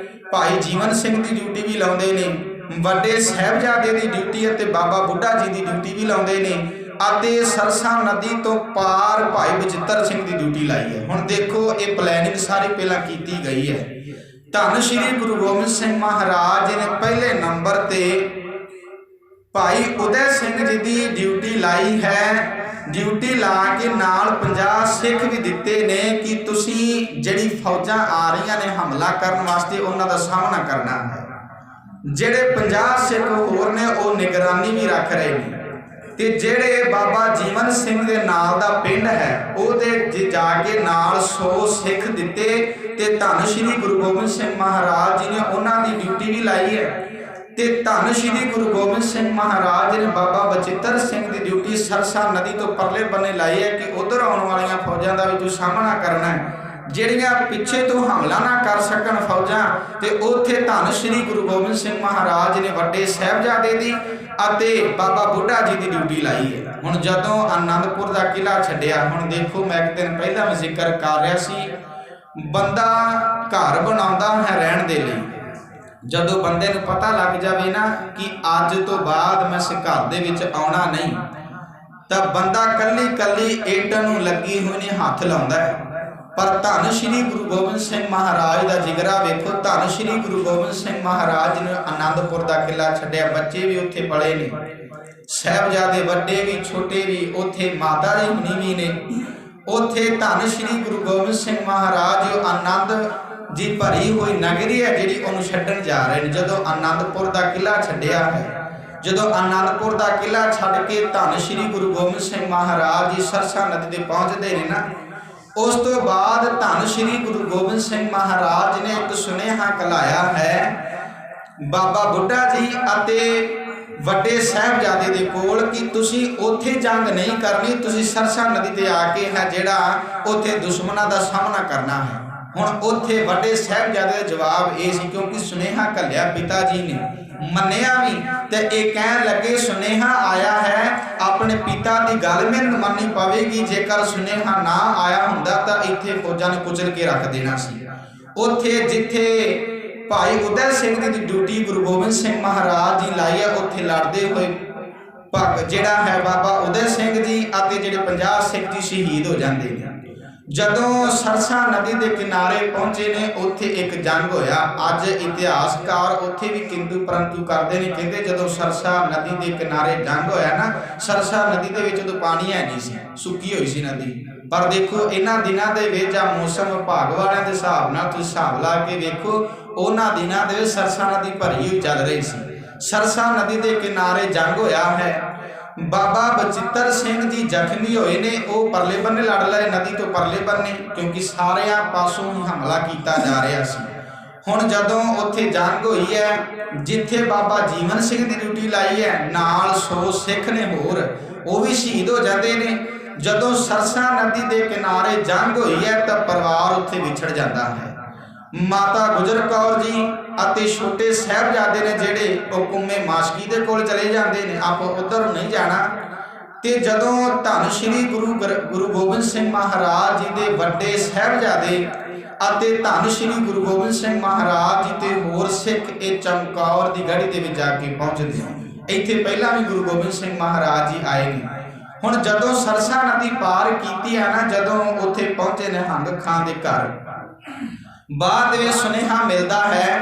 Speaker 1: ਭਾਈ ਜੀਵਨ ਸਿੰਘ ਦੀ ਡਿਊਟੀ ਵੀ ਲਾਉਂਦੇ ਨੇ, ਵੱਡੇ ਸਾਹਿਬਜ਼ਾਦੇ ਦੀ ਡਿਊਟੀ ਅਤੇ ਬਾਬਾ ਬੁੱਢਾ ਜੀ ਦੀ ਡਿਊਟੀ ਵੀ ਲਾਉਂਦੇ ਨੇ, ਅਤੇ ਸਰਸਾ ਨਦੀ ਤੋਂ ਪਾਰ ਭਾਈ ਬਚਿੱਤਰ ਸਿੰਘ ਦੀ ਡਿਊਟੀ ਲਾਈ ਹੈ। ਹੁਣ ਦੇਖੋ ਇਹ ਪਲੈਨਿੰਗ ਸਾਰੀ ਪਹਿਲਾਂ ਕੀਤੀ ਗਈ ਹੈ। ਧੰਨ ਸ਼੍ਰੀ ਗੁਰੂ ਗੋਬਿੰਦ ਸਿੰਘ ਮਹਾਰਾਜ ਜੀ ਨੇ ਪਹਿਲੇ ਨੰਬਰ ਤੇ ਭਾਈ ਉਦੈ ਸਿੰਘ ਜੀ ਦੀ ਡਿਊਟੀ ਲਾਈ ਹੈ। ਡਿਊਟੀ ਲਾ ਕੇ ਨਾਲ 50 ਸਿੱਖ ਵੀ ਦਿੱਤੇ ਨੇ ਕਿ ਤੁਸੀਂ ਜਿਹੜੀ ਫੌਜਾਂ ਆ ਰਹੀਆਂ ਨੇ ਹਮਲਾ ਕਰਨ ਵਾਸਤੇ ਉਹਨਾਂ ਦਾ ਸਾਹਮਣਾ ਕਰਨਾ ਹੈ। ਜਿਹੜੇ 50 ਸਿੱਖ ਹੋਰ ਨੇ ਉਹ ਨਿਗਰਾਨੀ ਵੀ ਰੱਖ ਰਹੇ ਨੇ, ਤੇ ਜਿਹੜੇ ਬਾਬਾ ਜੀਵਨ ਸਿੰਘ ਦੇ ਨਾਲ ਦਾ ਪਿੰਡ ਹੈ ਉਹਦੇ ਜਾ ਕੇ ਨਾਲ 100 ਸਿੱਖ ਦਿੱਤੇ ਤੇ ਧੰਨ ਸ਼੍ਰੀ ਗੁਰੂ ਗੋਬਿੰਦ ਸਿੰਘ ਮਹਾਰਾਜ ਜੀ ਨੇ ਉਹਨਾਂ ਦੀ ਡਿਊਟੀ ਵੀ ਲਾਈ ਹੈ। ਤੇ ਧੰਨ ਸ਼੍ਰੀ ਗੁਰੂ ਗੋਬਿੰਦ ਸਿੰਘ ਮਹਾਰਾਜ ਨੇ ਬਾਬਾ ਬਚਿੱਤਰ ਸਿੰਘ ਦੀ ਡਿਊਟੀ ਸਰਸਾ ਨਦੀ ਤੋਂ ਪਰਲੇ ਬੰਨੇ ਲਾਈ ਹੈ ਕਿ ਉਧਰ ਆਉਣ ਵਾਲੀਆਂ ਫੌਜਾਂ ਦਾ ਵੀ ਤੂੰ ਸਾਹਮਣਾ ਕਰਨਾ ਹੈ, ਜਿਹੜੀਆਂ ਪਿੱਛੇ ਤੋਂ ਹਮਲਾ ਨਾ ਕਰ ਸਕਣ ਫੌਜਾਂ। ਤੇ ਉੱਥੇ ਧੰਨ ਸ਼੍ਰੀ ਗੁਰੂ ਗੋਬਿੰਦ ਸਿੰਘ ਮਹਾਰਾਜ ਨੇ ਵੱਡੇ ਸਾਹਿਬਜ਼ਾਦੇ ਦੀ ਅਤੇ ਬਾਬਾ ਬੁੱਢਾ ਜੀ ਦੀ ਡਿਊਟੀ ਲਾਈ ਹੈ। ਹੁਣ ਜਦੋਂ ਆਨੰਦਪੁਰ ਦਾ ਕਿਲਾ ਛੱਡਿਆ, ਹੁਣ ਦੇਖੋ ਮੈਂ ਇੱਕ ਦਿਨ ਪਹਿਲਾਂ ਵੀ ਜ਼ਿਕਰ ਕਰ ਰਿਹਾ ਸੀ, ਬੰਦਾ ਘਰ ਬਣਾਉਂਦਾ ਹੈ ਰਹਿਣ ਦੇ ਲਈ, ਜਦੋਂ ਬੰਦੇ ਨੂੰ ਪਤਾ ਲੱਗ ਜਾਵੇ ਨਾ ਕਿ ਅੱਜ ਤੋਂ ਬਾਅਦ ਮੈਂ ਇਸ ਘਰ ਦੇ ਵਿੱਚ ਆਉਣਾ ਨਹੀਂ, ਤਾਂ ਬੰਦਾ ਕੱਲੀ ਕੱਲੀ ਇੱਟ ਨੂੰ ਲੱਗੀ ਹੋਈ ਨੇ ਹੱਥ ਲਾਉਂਦਾ ਹੈ। ਪਰ ਧੰਨ ਸ਼੍ਰੀ ਗੁਰੂ ਗੋਬਿੰਦ ਸਿੰਘ ਮਹਾਰਾਜ ਦਾ ਜਿਗਰਾ ਵੇਖੋ। ਧੰਨ ਸ਼੍ਰੀ ਗੁਰੂ ਗੋਬਿੰਦ ਸਿੰਘ ਮਹਾਰਾਜ ਨੇ ਆਨੰਦਪੁਰ ਦਾ ਕਿਲਾ ਛੱਡਿਆ, ਬੱਚੇ ਵੀ ਉੱਥੇ ਪਲੇ ਨੇ, ਸਾਹਿਬਜ਼ਾਦੇ ਵੱਡੇ ਵੀ ਛੋਟੇ ਵੀ, ਉੱਥੇ ਮਾਤਾ ਜੀ ਹੁਣੀ ਵੀ ਨੇ। ਉੱਥੇ ਧੰਨ ਸ਼੍ਰੀ ਗੁਰੂ ਗੋਬਿੰਦ ਸਿੰਘ ਮਹਾਰਾਜ ਜੋ ਆਨੰਦ ਜੀ ਭਰੀ ਹੋਈ ਨਗਰੀ ਹੈ ਜਿਹੜੀ ਉਹਨੂੰ ਛੱਡਣ ਜਾ ਰਹੇ ਨੇ। ਜਦੋਂ ਆਨੰਦਪੁਰ ਦਾ ਕਿਲਾ ਛੱਡਿਆ ਹੈ, ਜਦੋਂ ਆਨੰਦਪੁਰ ਦਾ ਕਿਲਾ ਛੱਡ ਕੇ ਧੰਨ ਸ਼੍ਰੀ ਗੁਰੂ ਗੋਬਿੰਦ ਸਿੰਘ ਮਹਾਰਾਜ ਜੀ ਸਰਸਾ ਨਦੀ ਤੇ ਪਹੁੰਚਦੇ ਨੇ ਨਾ, ਉਸ ਤੋਂ ਬਾਅਦ ਧੰਨ ਸ਼੍ਰੀ ਗੁਰੂ ਗੋਬਿੰਦ ਸਿੰਘ ਮਹਾਰਾਜ ਨੇ ਇੱਕ ਸੁਨੇਹਾ ਕਲਾਇਆ ਹੈ ਬਾਬਾ ਬੁੱਢਾ ਜੀ ਅਤੇ ਵੱਡੇ ਸਾਹਿਬਜ਼ਾਦੇ ਦੇ ਕੋਲ ਕਿ ਤੁਸੀਂ ਉੱਥੇ ਜੰਗ ਨਹੀਂ ਕਰਨੀ, ਤੁਸੀਂ ਸਰਸਾ ਨਦੀ ਤੇ ਆ ਕੇ ਹੈ ਜਿਹੜਾ ਉੱਥੇ ਦੁਸ਼ਮਣਾਂ ਦਾ ਸਾਹਮਣਾ ਕਰਨਾ ਹੈ। ਹੁਣ ਉੱਥੇ ਵੱਡੇ ਸਾਹਿਬਜ਼ਾਦੇ ਦਾ ਜਵਾਬ ਇਹ ਸੀ, ਕਿਉਂਕਿ ਸੁਨੇਹਾ ਘੱਲਿਆ ਪਿਤਾ ਜੀ ਨੇ, ਮੰਨਿਆ ਵੀ, ਤੇ ਇਹ ਕਹਿਣ ਲੱਗੇ ਸੁਨੇਹਾ ਆਇਆ ਹੈ, ਆਪਣੇ ਪਿਤਾ ਦੀ ਗੱਲ ਮੈਨੂੰ ਮੰਨਣੀ ਪਵੇਗੀ, ਜੇਕਰ ਸੁਨੇਹਾ ਨਾ ਆਇਆ ਹੁੰਦਾ ਤਾਂ ਇੱਥੇ ਫੌਜਾਂ ਨੂੰ ਕੁਚਲ ਕੇ ਰੱਖ ਦੇਣਾ ਸੀ। ਉੱਥੇ ਜਿੱਥੇ ਭਾਈ ਉਦੈ ਸਿੰਘ ਦੀ ਡਿਊਟੀ ਗੁਰੂ ਗੋਬਿੰਦ ਸਿੰਘ ਮਹਾਰਾਜ ਜੀ ਲਾਈ ਹੈ, ਉੱਥੇ ਲੜਦੇ ਹੋਏ ਜਿਹੜਾ ਹੈ ਬਾਬਾ ਉਦੈ ਸਿੰਘ ਜੀ ਅਤੇ ਜਿਹੜੇ 50 ਸਿੱਖ ਜੀ ਸ਼ਹੀਦ ਹੋ ਜਾਂਦੇ ਨੇ। ਜਦੋਂ ਸਰਸਾ ਨਦੀ ਦੇ ਕਿਨਾਰੇ ਪਹੁੰਚੇ ਨੇ, ਉੱਥੇ ਇੱਕ ਜੰਗ ਹੋਇਆ। ਅੱਜ ਇਤਿਹਾਸਕਾਰ ਉੱਥੇ ਵੀ ਕਿੰਤੂ ਪਰੰਤੂ ਕਰਦੇ ਨੇ, ਕਹਿੰਦੇ ਜਦੋਂ ਸਰਸਾ ਨਦੀ ਦੇ ਕਿਨਾਰੇ ਜੰਗ ਹੋਇਆ ਨਾ, ਸਰਸਾ ਨਦੀ ਦੇ ਵਿੱਚ ਉਦੋਂ ਪਾਣੀ ਹੈ ਨਹੀਂ ਸੀ, ਸੁੱਕੀ ਹੋਈ ਸੀ ਨਦੀ। ਪਰ ਦੇਖੋ ਇਹਨਾਂ ਦਿਨਾਂ ਦੇ ਵਿੱਚ ਆ ਮੌਸਮ ਵਿਭਾਗ ਵਾਲਿਆਂ ਦੇ ਹਿਸਾਬ ਨਾਲ ਤੁਸੀਂ ਹਿਸਾਬ ਲਾ ਕੇ ਵੇਖੋ, ਉਹਨਾਂ ਦਿਨਾਂ ਦੇ ਵਿੱਚ ਸਰਸਾ ਨਦੀ ਭਰੀ ਹੋਈ ਚੱਲ ਰਹੀ ਸੀ। ਸਰਸਾ ਨਦੀ ਦੇ ਕਿਨਾਰੇ ਜੰਗ ਹੋਇਆ ਹੈ। ਬਾਬਾ ਬਚਿੱਤਰ ਸਿੰਘ ਜੀ ਜ਼ਖਮੀ ਹੋਏ ਨੇ, ਉਹ ਪਰਲੇ ਬੰਨੇ ਲੜ ਲਏ ਨਦੀ ਤੋਂ ਪਰਲੇ ਬੰਨੇ, ਕਿਉਂਕਿ ਸਾਰਿਆਂ ਪਾਸੋਂ ਹਮਲਾ ਕੀਤਾ ਜਾ ਰਿਹਾ ਸੀ। ਹੁਣ ਜਦੋਂ ਉੱਥੇ ਜੰਗ ਹੋਈ ਹੈ, ਜਿੱਥੇ ਬਾਬਾ ਜੀਵਨ ਸਿੰਘ ਦੀ ਡਿਊਟੀ ਲਾਈ ਹੈ, ਨਾਲ 100 ਸਿੱਖ ਨੇ ਹੋਰ, ਉਹ ਵੀ ਸ਼ਹੀਦ ਹੋ ਜਾਂਦੇ ਨੇ। ਜਦੋਂ ਸਰਸਾ ਨਦੀ ਦੇ ਕਿਨਾਰੇ ਜੰਗ ਹੋਈ ਹੈ ਤਾਂ ਪਰਿਵਾਰ ਉੱਥੇ ਵਿਛੜ ਜਾਂਦਾ ਹੈ। ਮਾਤਾ ਗੁਜਰ ਕੌਰ ਜੀ ਅਤੇ ਛੋਟੇ ਸਾਹਿਬਜ਼ਾਦੇ ਨੇ ਜਿਹੜੇ ਉਹ ਕੁੰਮੇ ਮਾਸ਼ਕੀ ਦੇ ਕੋਲ ਚਲੇ ਜਾਂਦੇ ਨੇ, ਆਪ ਉੱਧਰ ਨਹੀਂ ਜਾਣਾ। ਤੇ ਜਦੋਂ ਧੰਨ ਸ਼੍ਰੀ ਗੁਰੂ ਗੋਬਿੰਦ ਸਿੰਘ ਮਹਾਰਾਜ ਜੀ ਦੇ ਵੱਡੇ ਸਾਹਿਬਜ਼ਾਦੇ ਅਤੇ ਧੰਨ ਸ਼੍ਰੀ ਗੁਰੂ ਗੋਬਿੰਦ ਸਿੰਘ ਮਹਾਰਾਜ ਜੀ ਤੇ ਹੋਰ ਸਿੱਖ ਇਹ ਚਮਕੌਰ ਦੀ ਗੜੀ ਦੇ ਵਿੱਚ ਜਾ ਕੇ ਪਹੁੰਚਦੇ ਹਨ। ਇੱਥੇ ਪਹਿਲਾਂ ਵੀ ਗੁਰੂ ਗੋਬਿੰਦ ਸਿੰਘ ਮਹਾਰਾਜ ਜੀ ਆਏ ਨੇ। हुण जदों सरसा नदी पार कीती है ना, जदों उत्थे पहुंचे निहंग खां दे घर, बाद में सुनेहा मिलता है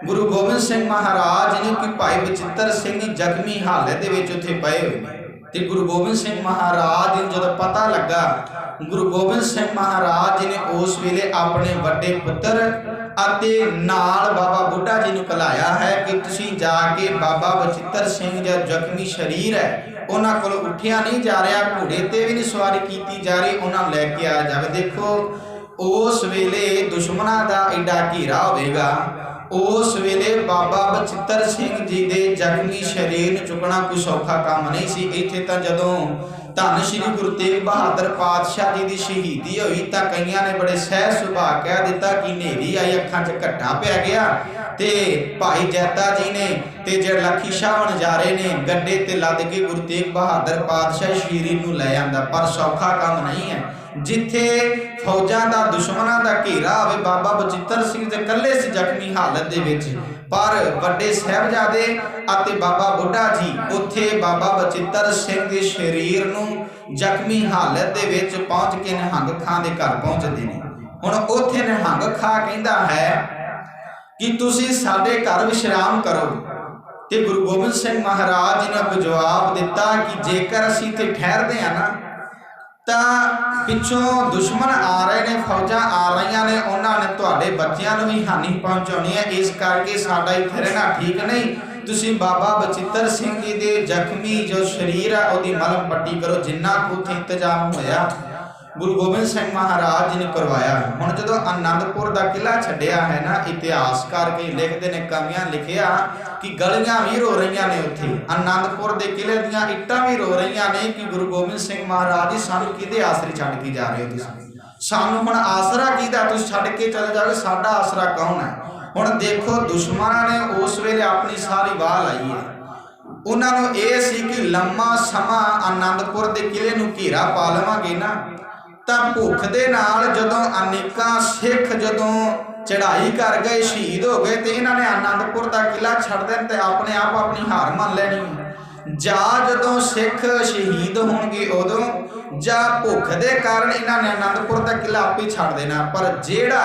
Speaker 1: गुरु गोबिंद सिंह महाराज ने कि भाई बचित्र सिंह जख्मी हालत दे विच उत्थे पए हुए ते गुरु गोबिंद सिंह महाराज ने जदों पता लगा, गुरु गोबिंद सिंह महाराज ने उस वेले अपने वड्डे पुत्र अते नाल बाबा बुढ़ा जी ने कलाया है कि तुसीं जाके बाबा बचित्र सिंह दा जख्मी शरीर है उन्हां कोल उठिया नहीं जा रहा, घोड़े ते भी नहीं सवारी की जा रही, उन्हां लैके आ जावे। देखो उस वेले दुश्मनां दा एडा घेरा होवेगा, उस वेले बाबा बचित्र सिंह जी दे जख्मी शरीर नूं चुकना कोई सौखा काम नहीं सी। इत्थे तां जदों धन श्री गुरु तेग बहादुर पातशाह जी की शहीदी हुई तो कईयां ने बड़े सहज सुभाव कह दिता कि नेरी आई, अखां च घट्टा पै गया ते भाई जैता जी ने ते जे लखी शाह वणजारे ने गड्डे ते लद के गुरु तेग बहादुर पातशाह शरीर नूं लै आंदा, पर सौखा काम नहीं है। जिथे फौजां दा दुश्मनां दा घेरा होवे, बाबा बचित्र सिंह दे कल्ले सी जख्मी हालत दे विच, पर वड्डे साहिबजादे अते बाबा बुढ़ा जी उत्थे बाबा बचित्र सिंह दे शरीर नूं जख्मी हालत दे विच पहुंच के निहंग खां दे घर पहुंचदे ने। हुण उत्थे निहंग खां कहंदा है कि तुसीं साडे घर विश्राम करो, ते गुरु गोबिंद सिंह महाराज ने अग जवाब दिता कि जेकर असीं इत्थे ठहरदे हां ना तां पिछों दुश्मन आ रहे ने, फौजां आ रही ने, उन्होंने तुहाडे बच्चियां नूं भी हानि पहुंचाउणी है, इस करके साडा इत्थे रहना ठीक नहीं। तुसीं बाबा बचित्र सिंह जी दे जख्मी जो शरीर है उहदी मलम पट्टी करो, जिन्ना कुछ उत्थे इंतजाम होया गुरु गोबिंद सिंह महाराज जी ने करवाया। हुण जदों आनंदपुर का किला छड्डिया है ना, इतिहासकार कई लिखते हैं, कवियां लिखिया कि गलियां भी रो रही ने, उत्थे आनंदपुर के किले दीयां इट्टां भी रो रही ने कि गुरु गोबिंद सिंह महाराज जी सानूं किहदे आसरे छड्ड के जा रहे हो, तुसीं सानूं हुण आसरा किहदा, तुसीं छड्ड के चले जाओगे, साडा आसरा कौन है। हुण देखो दुश्मनां ने उस वेले अपनी सारी वाह लाई है, उन्होंने ये सी कि लम्मा समा आनंदपुर के किले नूं घेरा पा लवांगे ना तां भुख दे नाल जदों अनेकां सिख जदों चढ़ाई कर गए, शहीद हो गए, तो इन्होंने आनंदपुर का किला छड्ड देण ते अपने आप अपनी हार मान लैनी। जा जदों सिख शहीद होणगे उदों, जा भुख दे कारण इन्होंने आनंदपुर का किला आपे छड्ड देना। पर जेड़ा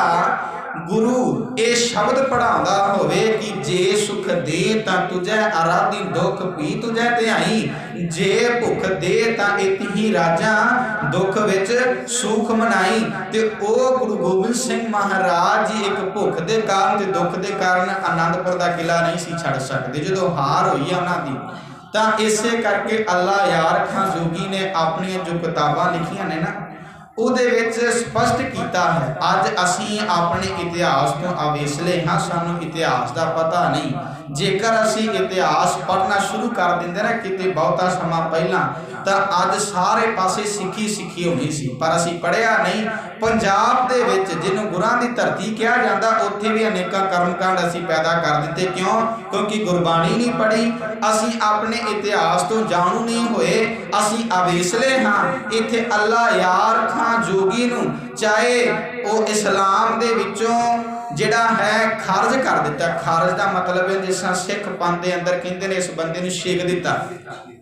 Speaker 1: गुरु ये शब्द पढ़ाਉਂਦਾ होवे कि जे सुख दे तां तुझे आराधी दुख पी तुझे ध्याई, जे भुख दे तां इति ही राजा दुख विच सुख मनाई, ते ओ गुरु गोबिंद सिंह महाराज जी एक भुख दे कारण ते दुख दे कारण आनंदपुर का किला नहीं सी छड्ड सकदे। जदों हार होई उन्हां दी तां इसे करके अल्लाह यार खां जोगी ने अपनी जो किताबां लिखियां ने ना ਉਹਦੇ ਵਿੱਚ स्पष्ट किया है। अज असी अपने इतिहास तो अवेसले हाँ, सानू इतिहास का पता नहीं। जेकर असी इतिहास पढ़ना शुरू कर देंगे ना किते बहुता समा पहला, तो अज सारे पासे सिखी सिखी होनी सी, पर असी पढ़िया नहीं। पंजाब दे विच जिन्हों गुरां दी धरती कहा जाता, उत्थे भी अनेक कर्मकांड असी पैदा कर दिते। क्यों? क्योंकि गुरबाणी नहीं पढ़ी, असी अपने इतिहास तो जाणू नहीं होए, असी अवेसले हाँ। इत्थे अल्लाह यार खां जोगी नूं चाहे वो इस्लाम दे विचों जिहड़ा है खारज कर दिता। खारज का मतलब है जिस तरह सिख पंथ के अंदर कहते हैं इस बंदे नूं छेक दिता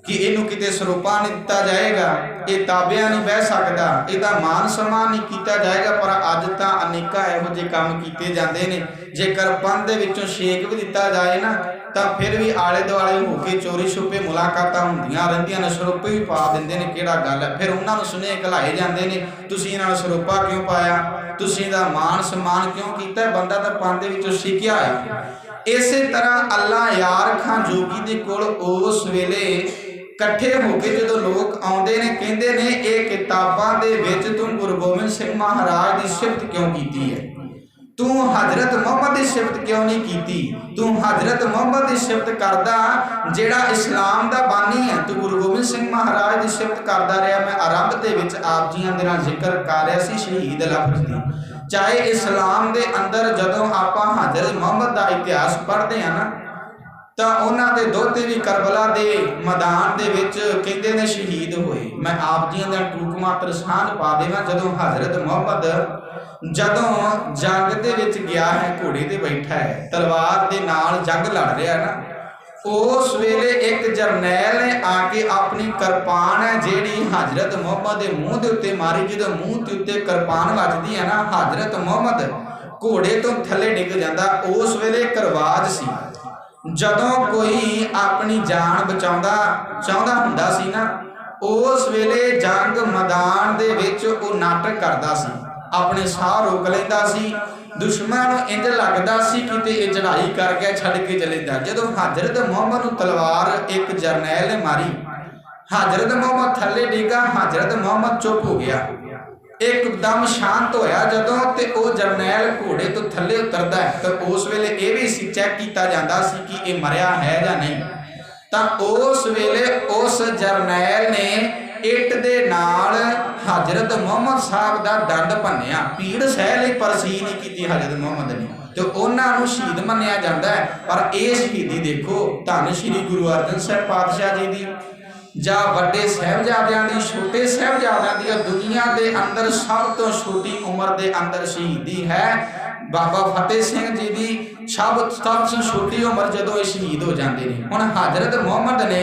Speaker 1: कि इनू किते सरूपा नहीं दिता जाएगा, ये ताबिया नहीं बह सकता, इसका मान सम्मान नहीं किया जाएगा। पर अज तो अनेक इहो जिहे काम किए जाते हैं। जेकर पंथ दे विचों छेक भी दिता जाए ना, तो फिर भी आले दुआले होके चोरी छुपे मुलाकातां हुंदियां रहिंदियां ने, सरूपे भी पा दिंदे ने। किहड़ा गल है? फिर उन्हां नूं सुने घलाए जांदे ने, तुसीं इन्हां नूं सरूपा क्यों पाया, तुसीं दा मान सम्मान क्यों कीता? बंदा तां पंथ दे विचों सिक्खिया होया। इसे तरह अल्लाह यार खां जोगी दे कोल उस वेले कट्ठे होके जो लोग आउंदे ने, कहंदे ने ये किताबां दे विच तूं गुरु गोबिंद सिंह महाराज की सिफत क्यों कीती है? तू हजरत मुहम्मद की सिफत क्यों नहीं की? तू हजरत मुहम्मद की सिफत करदा जेड़ा इस्लाम का बानी है, तू गुरु गोबिंद सिंह महाराज की सिफत करदा रहा। मैं आरंभ दे विच आप जियां दे नाल जिक्र कर रहा सी शहीद लफ्ज़ दी। चाहे इस्लाम के अंदर जदों आपां हजरत मुहम्मद का इतिहास पढ़ते हैं ना, तो उन्हां दे दोते भी करबला के मैदान दे विच कहंदे ने शहीद होए। मैं आप जियां दा टूक मात्र साँझ पा देवां, जदों हजरत मुहम्मद जदों जंग दे विच गया है, घोड़े ते बैठा है, तलवार दे नाल जंग लड़ रहा है ना, उस वेले एक जरनैल ने आके अपनी किरपान है जिहड़ी हजरत मुहम्मद के मूँह के उत्ते मारी। जो मूँह के उत्ते किरपान वजदी है ना, हजरत मुहम्मद घोड़े तो थले डिग जाता। उस वेले एक रिवाज सी, जदों कोई अपनी जान बचाउंदा चाहुंदा हुंदा सी ना, उस वेले जंग मैदान दे विच वो नाटक करदा सी, अपने साह रोक लैंदा सी। दुश्मन नूं इंज लगदा सी कि ये चढ़ाई करके छड़ के चले जा। जदों हजरत मुहम्मद नूं तलवार एक जरनैल ने मारी, हजरत मुहम्मद थले डिगा, हजरत मुहम्मद चुप हो गया, एकदम शांत होया। जदों ते ओ जरनैल घोड़े तो थले उतरदा है तो उस वेले ये भी सी चैक किया जाता सी कि ये मरिया है या नहीं। तो उस वेले उस जरनैल ने इट दे नाल हजरत मुहम्मद साहब दा दंद भन्निया, पीड़ सह लई पर सी नहीं की हजरत मुहम्मद ने, तो उन्होंने शहीद मन्निया जाता है। पर यह शहीदी देखो धन श्री गुरु अर्जन साहब पातशाह जी की ਜਾਂ ਵੱਡੇ ਸਾਹਿਬਜ਼ਾਦਿਆਂ ਦੀ, छोटे ਸਾਹਿਬਜ਼ਾਦਿਆਂ ਦੀ, दुनिया के अंदर सब तो छोटी उम्र के अंदर शहीदी है बाबा फतेह सिंह जी की। सबसे छोटी उम्र जदों शहीद हो जाते हैं। हुण हजरत मुहम्मद ने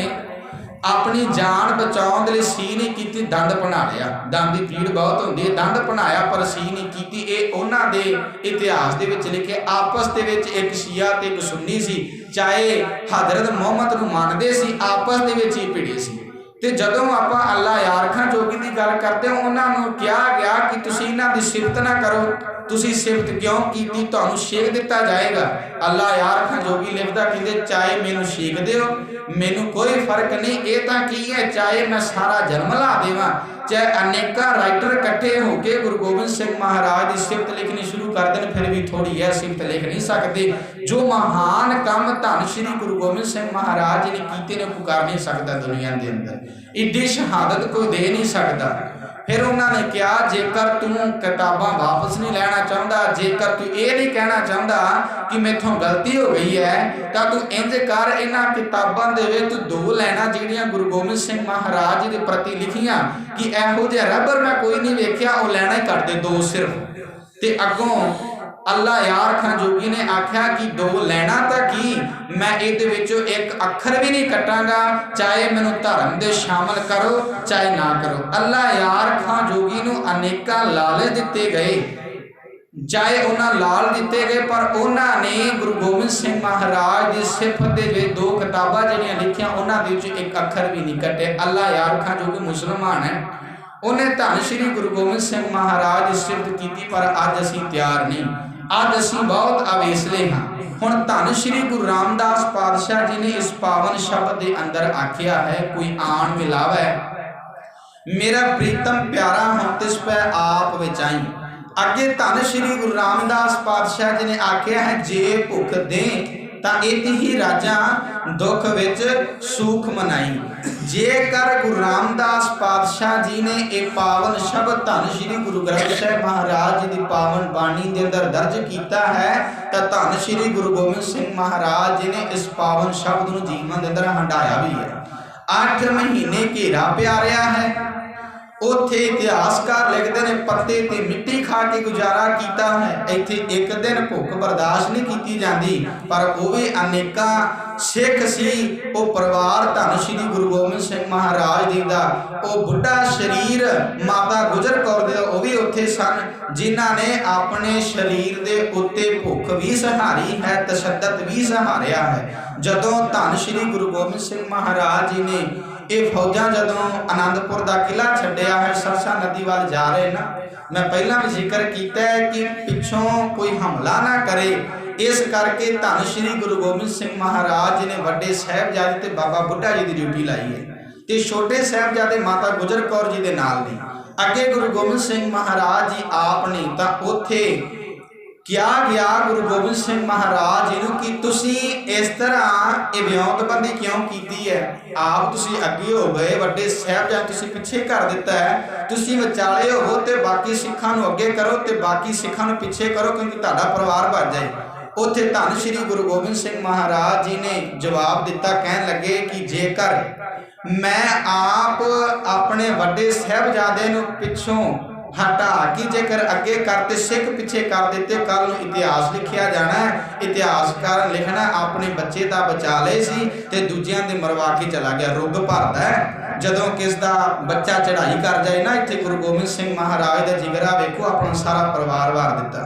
Speaker 1: अपनी जान बचाने के लिए सी नहीं की, दंद भना लिया। दंद की पीड़ बहुत होती है, दंद भनाया पर सी नहीं की। ये उन्होंने इतिहास के लिखे। आपस के एक शिया ते एक सुन्नी सी, चाहे हजरत मुहम्मद नूं मानते सी, आपस के ही भिड़े सी। तो जदों आप अल्लाह यार खां जोगी की गल करते हो, उन्होंने कहा गया कि तुसीं इन्हां दी सिफत ना करो, तुसीं सिफत क्यों की, तुहानूं शेक दिता जाएगा। अल्लाह यार खां जोगी लिखदा कहंदे चाहे मैनूं शेक दिओ, मैनूं कोई फर्क नहीं, ये तां की है, चाहे मैं सारा जन्म ला देवां, चाहे अनेका राइटर इकट्ठे होकर गुरु गोबिंद सिंह महाराज की सिफत लिखनी शुरू कर दें, फिर भी थोड़ी है सिफत लिख नहीं सकते। जो महान काम धन श्री गुरु गोबिंद सिंह महाराज ने कीते ने कोई कर नहीं सकता दुनिया के अंदर, इड्डी शहादत कोई दे नहीं सकता। फिर उन्होंने कहा जेकर तू किताबां वापस नहीं लेना चाहता, जेकर तू ये नहीं कहना चाहता कि मेथों गलती हो गई है, तो तू इंज कर, इन्हां किताबां दे विच तू दो लाइनां जिहड़ियां गुरु गोबिंद सिंह महाराज के प्रति लिखियां कि इहो जिहा रबर मैं कोई नहीं वेख्या, वो लाइनां ही कर दे दो सिर्फ। ते अगों अल्लाह यार खां जोगी ने आख्या कि दो लैना तो की, मैं इहदे विचों एक अखर भी नहीं कटांगा, चाहे मैनूं धर्म दे शामिल करो चाहे ना करो। अल्लाह यार खां जोगी नूं अनेका लालच दिते गए, चाहे उन्हें लाल दिते गए, पर उन्होंने गुरु गोबिंद सिंह महाराज की सिफत दे दो किताबां जिहड़ियां लिखियां उन्हां दे एक अखर भी नहीं कटे। अल्लाह यार खां जोगी मुसलमान है, उन्हें धन श्री गुरु गोबिंद सिंह महाराज की सिफत की, पर अज असीं तैयार नहीं, अज असीं बहुत अवेसले हाँ। हुण धन श्री गुरु रामदास पातशाह जी ने इस पावन शब्द के अंदर आख्या है, कोई आन मिलावै मेरा प्रीतम प्यारा हम तिस पै आप विचाई। अगे धन श्री गुरु रामदास पातशाह जी ने आख्या है, जे भुख दें तां इत ही राजा दुख विच सुख मनाई। जेकर गुरु रामदास पातशाह जी ने एक पावन शब्द धन श्री गुरु ग्रंथ साहिब महाराज जी की पावन बाणी के अंदर दर्ज किया है, तो धन श्री गुरु गोबिंद सिंह महाराज जी ने इस पावन शब्द को जीवन के अंदर हंडाया भी है। 8 महीने घेरा पिया रहा है, उत्थे इतिहासकार लिखते हैं पत्ते ते मिट्टी खा के गुजारा किया है। इत्थे एक दिन भुख बर्दाश्त नहीं की जाती, पर वो भी अनेका सिख सी, वो परिवार धन श्री गुरु गोबिंद सिंह महाराज जी का वो बुढ़ा शरीर माता गुजर कौर दे वो भी उत्थे सन, जिन्हां ने अपने शरीर के उत्ते भुख भी सहारी है, तशद्दद भी सहारिया है। जदों धन श्री गुरु गोबिंद सिंह महाराज जी ने ये फौजा जदों आनंदपुर का किला छड्डिया है, सरसा नदी वाल जा रहे ना, मैं पहला भी जिक्र किया है कि पिछों कोई हमला ना करे, इस करके धन श्री गुरु गोबिंद सिंह महाराज जी ने वड्डे साहिबजादे ते बाबा बुढ़ा जी की ड्यूटी लाई है, तो छोटे साहिबजादे माता गुजर कौर जी के नाल ने। अगे गुरु गोबिंद सिंह महाराज जी आप ने तो उत्थे क्या गया गुरु गोबिंद सिंह महाराज जी कि तुसी इस तरह ये विਉਂਤਬੰਦੀ क्यों की है, आप तुसी अगे हो गए, वड्डे साहिबजादे तुसी पिछे कर दिता है, तुसी विचाले हो तो बाकी सिखां नूं अगे करो तो बाकी सिखां नूं पिछे करो, क्योंकि तुहाडा परिवार बच जाए। उत्थे धन श्री गुरु गोबिंद सिंह महाराज जी ने जवाब दिता, कहन लगे कि जेकर मैं आप अपने वड्डे साहिबजादे नूं पिछों हटा के जेकर अगे करते सिख पिछे कर देते, कल इतिहास लिखिया जाना है। इतिहासकार लिखना अपने बच्चे का बचा ले सी ते दूजियां दे मरवा के चला गया। रुग भरदा है जदों किस दा बच्चा चढ़ाई कर जाए ना, इत्थे गुरु गोबिंद सिंह महाराज का जिगरा वेखो, अपना सारा परिवार वार दिता।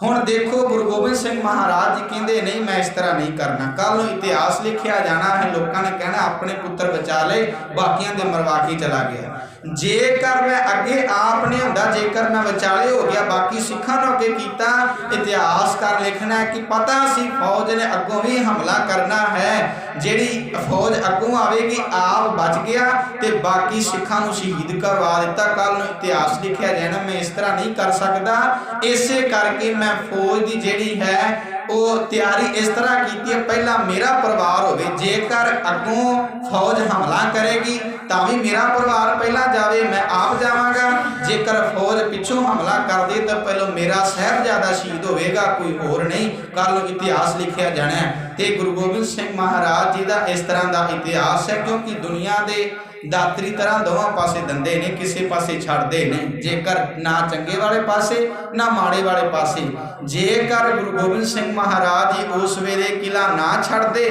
Speaker 1: हुण देखो गुरु गोबिंद सिंह महाराज जी कहते नहीं मैं इस तरह नहीं करना, कल इतिहास लिखिया जाना है, लोगों ने कहना अपने पुत्र बचा ले बाकियां दे मरवा के चला गया। जेकर मैं अगे आप नहीं होंदा, जेकर मैं विचाले हो गया बाकी सिखां नूं अगे कीता, इतिहासकार लिखना है कि पता सी फौज ने अगों भी हमला करना है, जिहड़ी फौज अगों आवेगी आप बच गया ते बाकी सिखां नूं शहीद करवा दिता। कल नूं इतिहास लिखिया जाना मैं इस तरह नहीं कर सकदा, इसे करके मैं फौज की जिहड़ी है वो तैयारी इस तरह की है, पहला मेरा परिवार होवे, जेकर अगों फौज हमला करेगी तो भी मेरा परिवार पहला जावे, मैं आप जावांगा, जेकर फौज पिछों हमला कर दे तो पहले मेरा साहिबजादा शहीद होवेगा, कोई होर नहीं। कल इतिहास लिखिया जाना है। ते गुरु गोबिंद सिंह महाराज जी का इस तरह का इतिहास है, क्योंकि दुनिया के दातरी तरह दोवां पासे दंदे ने, किसी पासे छड्डदे नहीं, जेकर ना चंगे वाले पासे ना माड़े वाले पासे। जेकर गुरु गोबिंद सिंह महाराज जी उस वेले किला ना छड्डदे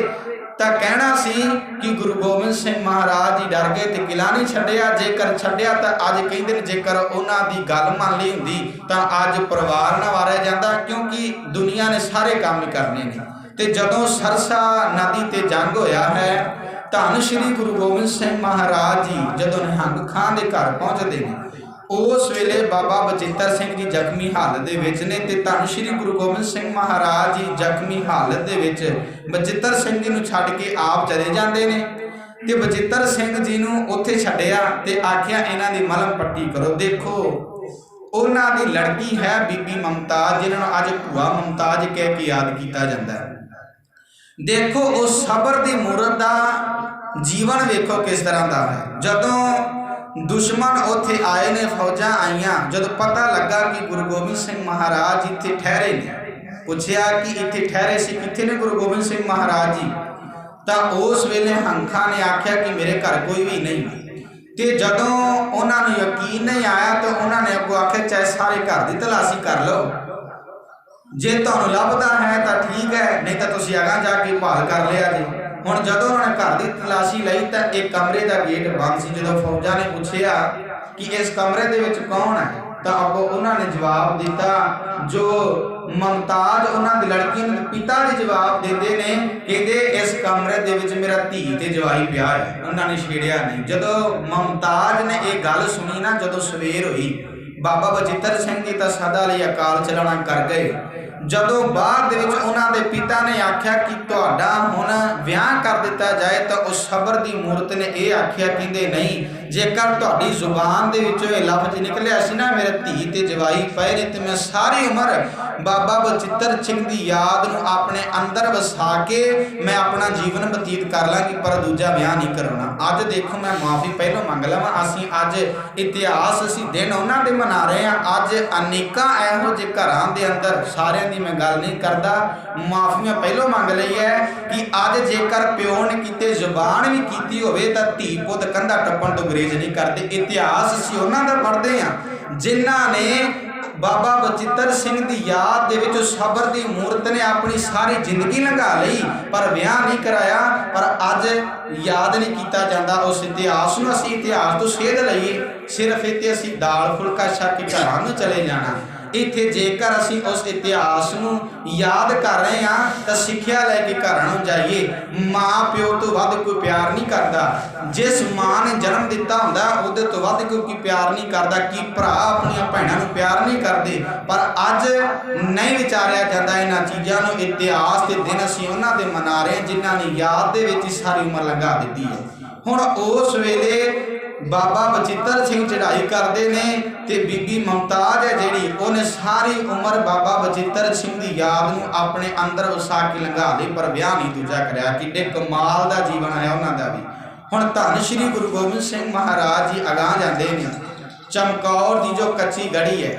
Speaker 1: तो कहना सी कि गुरु गोबिंद सिंह महाराज जी डर गए तो किला नहीं छड्डिया, जेकर छड्डिया तो अज कहते जेकर उन्हां दी गल मान ली हुंदी तो अज परिवार ना वारिया जांदा, क्योंकि दुनिया ने सारे काम करने ने। ते जदों सरसा नदी ते जंग होया है, धन श्री गुरु गोबिंद सिंह महाराज जी जदों निहंग खां दे घर पहुंचते हैं, उस वेले बाबा बचित्तर सिंह जी जख्मी हालत दे विच ने, ते धन श्री गुरु गोबिंद सिंह महाराज जी जख्मी हालत दे विच बचित्तर सिंह जी नूं छड्ड के आप चले जाते हैं। ते बचित्तर सिंह जी नूं उत्थे छड्डिया ते आखिया इन्हां दी मलम पट्टी करो। देखो उन्हां दी लड़की है बीबी मुमताज, जिन्हां नूं अज भूआ मुमताज कह के याद किया जाता है। देखो उस सबर दी मूरत दा जीवन वेखो किस तरह का है। जदों दुश्मन उत्थे आए ने, फौजां आईयां, जदों पता लगा कि गुरु गोबिंद सिंह महाराज इत्थे ठहरे ने, पूछया कि इत्थे ठहरे सी कित्थे ने गुरु गोबिंद सिंह महाराज जी, तो उस वेले हंखा ने आख्या कि मेरे घर कोई भी नहीं। ते जदों उन्होंने यकीन नहीं आया तो उन्होंने अगों आख्या चाहे सारे घर की तलाशी कर लो, जे तुहानूं लभदा है तो ठीक है, नहीं तो तुसीं अगां जाके भाल कर लिया जी। हुण जदों उन्होंने घर की तलाशी लई तो एक कमरे का गेट बंद सी। जदों फौजा ने पूछया कि इस कमरे दे विच कौन है, तो अगों उन्होंने जवाब दिता जो मुमताज उन्हां दी लड़की ने पिता जी जवाब देते ने, कहते इस कमरे दे विच मेरा धी ते जवाई पिया है, उन्होंने छेड़िया नहीं। जदों मुमताज ने यह गल सुनी ना, जदों सवेर हुई बाबा बचित्तर सिंह जी तो सदा लई अकाल चलाना कर गए। जदों बाद दे विच उन्हां दे पिता ने आख्या कि तुहाडा हुण विआह कर दिता जाए, तो उस सबर दी मूरत ने यह आख्या कहंदे नहीं, जेकर तुहाडी जुबान दे विचों यह लफ्ज़ निकलिया सी ना मेरे धी ते जवाई पए ने, ते मैं सारी उम्र बाबा बचित्तर सिंह दी याद नूं अपने अंदर वसा के मैं अपना जीवन बतीत कर लांगी, पर दूजा विआह नहीं करवाना। अज देखो मैं माफ़ी पहलों मंग लवां, असीं अज इतिहास असीं दिन उन्हां दे मना रहे हैं। अज अनेकां इहो जे घरां दे अंदर सारिਆਂ दी मैं गल नहीं करता, माफियां पहलों मंग लई है कि अज जेकर प्यो ने किते जुबान भी की होवे तां धी पुत कंधा टप्पण तो गुरेज नहीं करते। इतिहास असीं उन्हां दा पढ़दे हां जिन्हां ने बाबा बचित्तर सिंह की याद दे विच सबर की मूरत ने अपनी सारी जिंदगी लंघा लई, पर विआह नहीं कराया, पर अज याद नहीं किया जाता उस इतिहास नूं। असीं इतिहास तो सेध लईए, सिर्फ इत्थे असीं दाल फुलका छक के घरां नूं चले जाना। इत्थे जेकर असीं उस इतिहास नूं याद कर रहे हैं तो सिक्ख्या लैके घर नूं जाइए। माँ प्यो तो वध कोई प्यार नहीं करता, जिस माँ ने जन्म दिता हुंदा उहदे तो वध कोई प्यार नहीं करता, कि भरा अपनी भैणां नूं प्यार नहीं करते। पर अज नहीं विचारिया जाता इन्हां चीज़ां नूं। इतिहास के दिन असीं उन्हां दे मना रहे हैं जिन्हां ने याद दे विच सारी उम्र लंघा दित्ती है। हुण उस वेले बाबा बचित्तर सिंह चढ़ाई करते हैं तो बीबी मुमताज है जिहड़ी उन्हें सारी उम्र बाबा बचित्तर सिंह की याद नूं अपने अंदर वसा के लंघा ली, पर विआह नहीं दूजा कराया। किड्डे कमाल का जीवन है उन्हां दा भी। हुण धन श्री गुरु गोबिंद सिंह महाराज जी अगां जाते हैं। चमकौर की जो कच्ची गढ़ी है,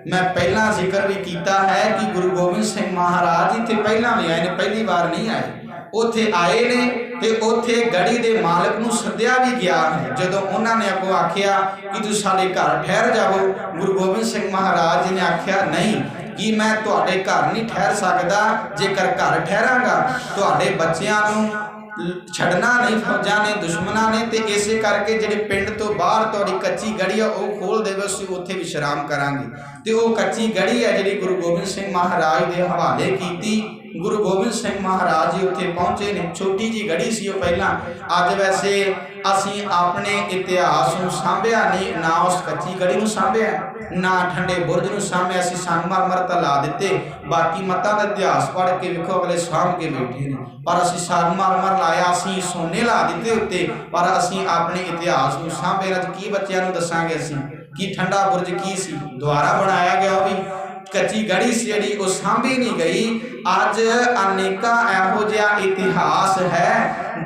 Speaker 1: मैं पहला जिक्र भी किया है कि गुरु गोबिंद सिंह महाराज इत्थे पहला भी आए ने, पहली बार नहीं आए। उत्थे आए ने ਤੇ ਉੱਥੇ ਗੜੀ ਦੇ ਮਾਲਕ ਨੂੰ ਸੱਦਿਆ ਵੀ ਗਿਆ ਹੈ। ਜਦੋਂ ਉਹਨਾਂ ਨੇ ਅੱਗੋਂ ਆਖਿਆ ਕਿ ਤੁਸੀਂ ਸਾਡੇ ਘਰ ਠਹਿਰ ਜਾਵੋ, ਗੁਰੂ ਗੋਬਿੰਦ ਸਿੰਘ ਮਹਾਰਾਜ ਜੀ ਨੇ ਆਖਿਆ ਨਹੀਂ, कि मैं तुहाडे घर नहीं ठहर सकता, जेकर घर ठहरांगा तुहाडे बच्चियां नूं छड़ना नहीं फौजां ने, दुश्मनां ने, ते इसे करके जिहड़े पिंड तो बाहर तुहाडी कच्ची गड़ी है वो खोल देवे, असीं उत्थे विश्राम करांगे। ते वो कच्ची गड़ी है जिहड़ी गुरु गोबिंद सिंह महाराज दे हवाले कीती। गुरु गोबिंद सिंह महाराज जी उत्थे पहुंचे ने। छोटी जी गड़ी सी वो पहला। अज वैसे असीं अपने इतिहास नूं सांभिया नहीं, ना उस कच्ची गड़ी नूं सांभिया, ना ठंडे बुरज नूं सांभिया। असीं संगमरमर तां ला दिते, बाकी मतां दा इतिहास पढ़ के वेखो अगले साਂਭ के बैठे ने, पर असीं संगमरमर लाया, असीं सोने ला दिते उत्ते, पर असीं अपने इतिहास नूं सांभे ना। की बच्चिआं नूं दसांगे असीं कि ठंडा बुरज की सी, दुआरा बनाया गया भी कच्ची गड़ी सी जिहड़ी वो सांभी नहीं गई। अज अनेका इहो जिहा इतिहास है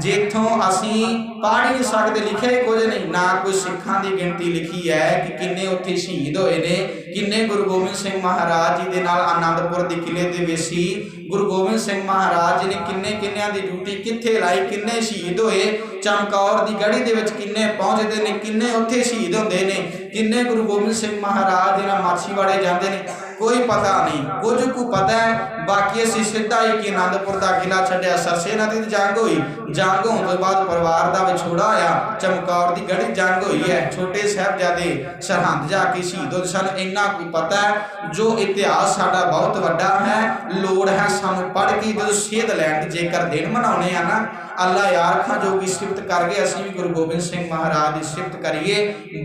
Speaker 1: जिथों असीं पढ़ नहीं सकते, लिखिया ही कुछ नहीं, ना कोई सिखां दी गिनती लिखी है कि किन्ने उत्थे शहीद होए ने, किन्ने गुरु गोबिंद सिंह महाराज जी दे नाल आनंदपुर दे किले दे वेसी गुरु गोबिंद सिंह महाराज जी ने किन्ने किन्नियां दी ड्यूटी कित्थे लाई, किन्ने शहीद होए, चमकौर दी गढ़ी दे विच किन्ने पहुंचदे ने, किन्ने उत्थे शहीद हुंदे ने, किन्ने गुरु गोबिंद सिंह महाराज जी नाल माछीवाड़े जांदे ने, कोई पता नहीं। कुछ को पता है, बाकी असीं सीधा ही कि आनंदपुर का किला छड्डिया, सरसे नदी दी जंग होई, जंग होने तो बाद परिवार का विछोड़ा आया, चमकौर की गढ़ी जंग हुई है, छोटे साहिबजादे सरहंद जाके शहीद होए सन। इन्ना को पता है। जो इतिहास साडा बहुत वड्डा है, लोड़ है सानू पढ़ के जो सेध लैण दी, जेकर दिन मनाउने आ ना, अल्लाह यार खां जोगी सिफत कर गए, असीं भी गुरु गोबिंद सिंह महाराज की सिफत करिए,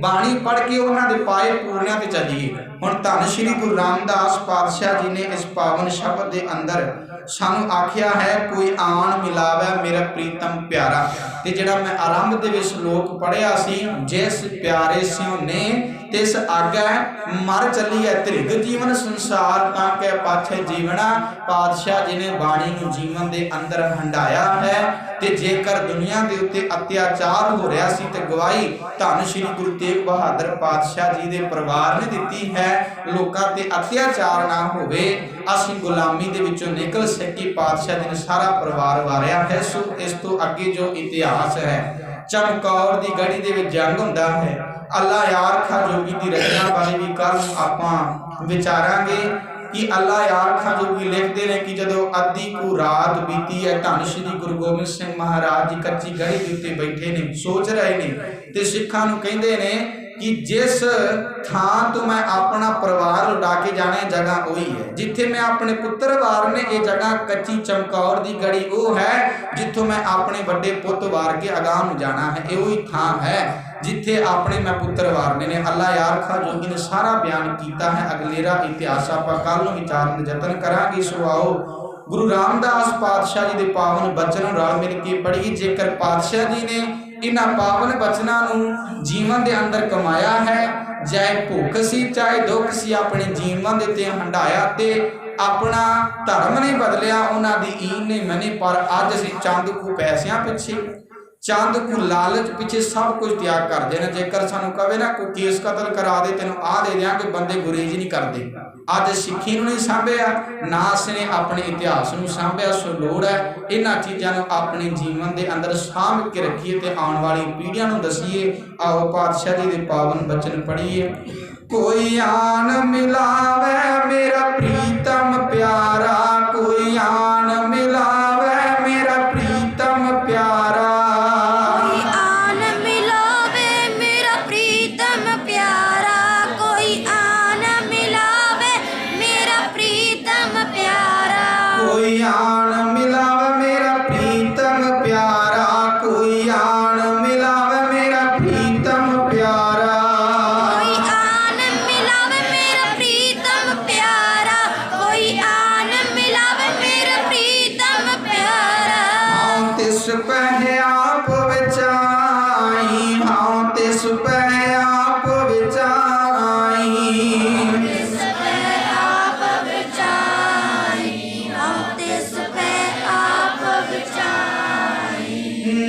Speaker 1: बाणी पढ़ के उन्हां दे पाए पूर्णियां ते चलीए। हुण धन श्री गुरु रामदास पातशाह जी ने इस पावन शब्द के अंदर सानू आख्या है, कोई आन मिलावे मेरा प्रीतम प्यारा। ते जिहड़ा मैं आरंभ दे विच श्लोक पढ़िया सी, जिस प्यारे सिओ ने तिस आगे मर चली है त्रिग जीवन संसार, ताके पाछे जीवना। पातशाह जी ने बाणी नूं जीवन दे अंदर हंडाया है। ते जेकर दुनिया के उत्ते अत्याचार हो रहा सी ते गवाही धन श्री गुरु तेग बहादुर पातशाह जी दे परिवार ने दिती है, लोकां ते अत्याचार ना होवे, असीं गुलामी दे विचों निकल सकी, पातशाह जी ने सारा परिवार वारिया है। सो इस तो अगे जो इतिहास है, चमकौर दी गढ़ी दे विच जंग हुंदा है। अल्लाह यार खां जोगी दी रचना बारे भी कल आपां विचारांगे कि अल्लाह यार खां जोगी लिखते हैं कि जदों अद्धी को रात बीती है, धन श्री गुरु गोबिंद सिंह महाराज जी कच्ची गढ़ी दे उत्ते बैठे ने, सोच रहे ने, ते सिखां नूं कहंदे ने कि जिस थां तो मैं अपना परिवार लुटा के जाना जगह वही है, जिथे मैं अपने पुत्र वारने, ये जगह कच्ची चमकौर दी गढ़ी वो है जिथों मैं अपने बड़े पुत वार के अगाह नूं जाना है, ये वही थां है जिथे अपने मैं पुत्र वारने ने। अल्लाह यार खां जोगी ने सारा बयान किया है। अगलेरा इतिहास आप कल नूं विचारन दा यतन करांगे। सो आओ गुरु रामदास पातशाह जी दे पावन बचन रल मिल के पढ़िए। जेकर पातशाह जी ने इन्हां पावन बचनां नूं जीवन दे अंदर कमाया है, चाहे भुख सी चाहे दुख सी, अपने जीवन दे ते हंडाया ते अपना धर्म नहीं बदलिया, उन्हां दी ईन नहीं मनी। पर अज असीं चंद को पैसिਆਂ पिछे, चंद को लालच पिछे सब कुछ त्याग कर देना। जेकर सानू कहे ना कोई केस कतल करा दे, तेन आ दे देंगे, बंदे गुरेज नहीं करते। अज सिक्खी नूं नहीं सांभिया, ना असने अपने इतिहास नूं सांभिया। सो लोड़ है इन्हां चीज़ां नूं अपने जीवन के अंदर सांभ के रखिए ते आने वाली पीढ़ियां नूं दसीए। आओ पातशाह जी दे पावन बचन पढ़िए। कोई आन मिलावे मेरा प्रीतम प्यारा, कोई आन मिलावे मेरा प्रीतम प्यारा, कोई आन मिलावे मेरा प्रीतम प्यारा, कोई आन मिलावे मेरा प्रीतम प्यारा,
Speaker 2: कोई आन मिलावे मेरा प्रीतम प्यारा, कोई आन मिलावे मेरा प्रीतम प्यारा।
Speaker 1: हाँ तिस पह आप विचाई, हाँ तिस पह आप विचाई,
Speaker 2: तिस पे आप विचाई, हम तिस पे आप विचाई।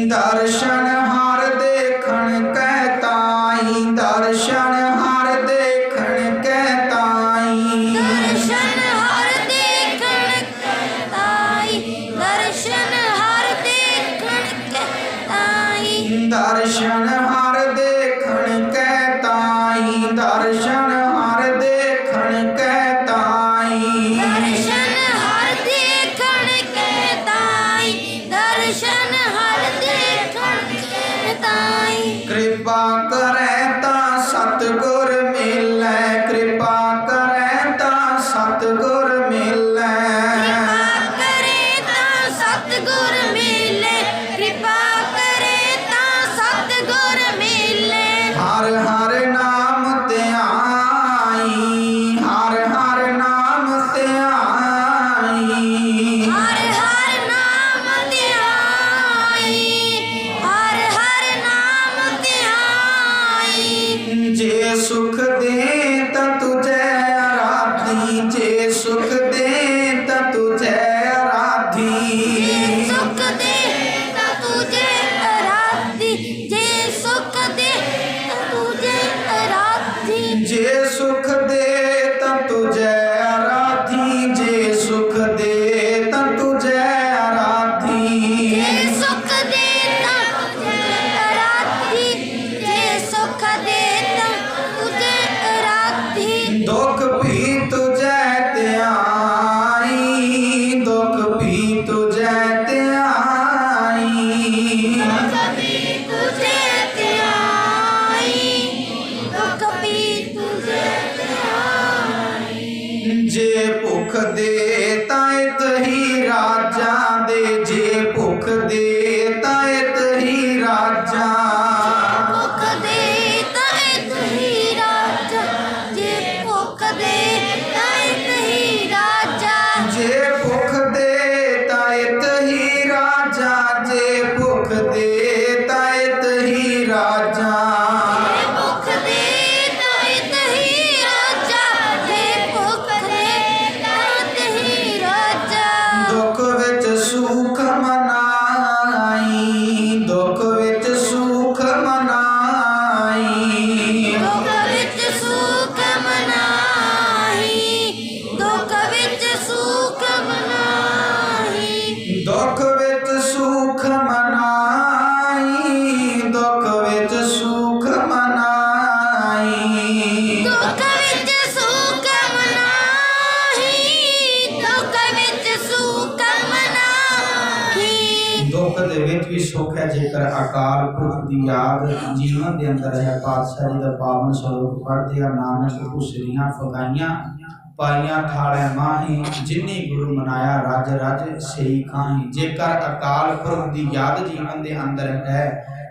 Speaker 1: दर्शन हर देखण कहताई, दर्शन हर देखण कहताई,
Speaker 2: दर्शन हर देखण कहताई, दर्शन हर देखण
Speaker 1: जे भुख दे तायत ही राजा दे, जे भुख दे तायत ही राजा,
Speaker 2: भुख दे तायत ही राजा, जे भुख दे तायत ही राजा,
Speaker 1: जे भुख दे तायत ही राजा, जे भुख दे तायत ही राजा,
Speaker 2: भुख दे तायत ही राजा, जे भुख दे तायत ही राजा।
Speaker 1: दुख विच सुख मनाई, दुख विच सुख मनाई,
Speaker 2: दुख विच सुख मनाही, दुख विच सुख मनाही,
Speaker 1: दुख विच सुख मनाई, दुख विच सुख मनाई,
Speaker 2: दुख विच सुख मनाही, दुख विच सुख मनाही।
Speaker 1: दुख दे विच भी सुख है जेकर अकाल पुरख दी याद जीवन दे अंदर है। पातशाह जी दा पावन श्लोक पढ़दे आ, नानक खुसरियां फगाइयां पाइयां थाले माही, जिन्नी गुरु मनाया रज रज सही खाही। जेकर अकाल पुरख दी याद जीवन दे अंदर है,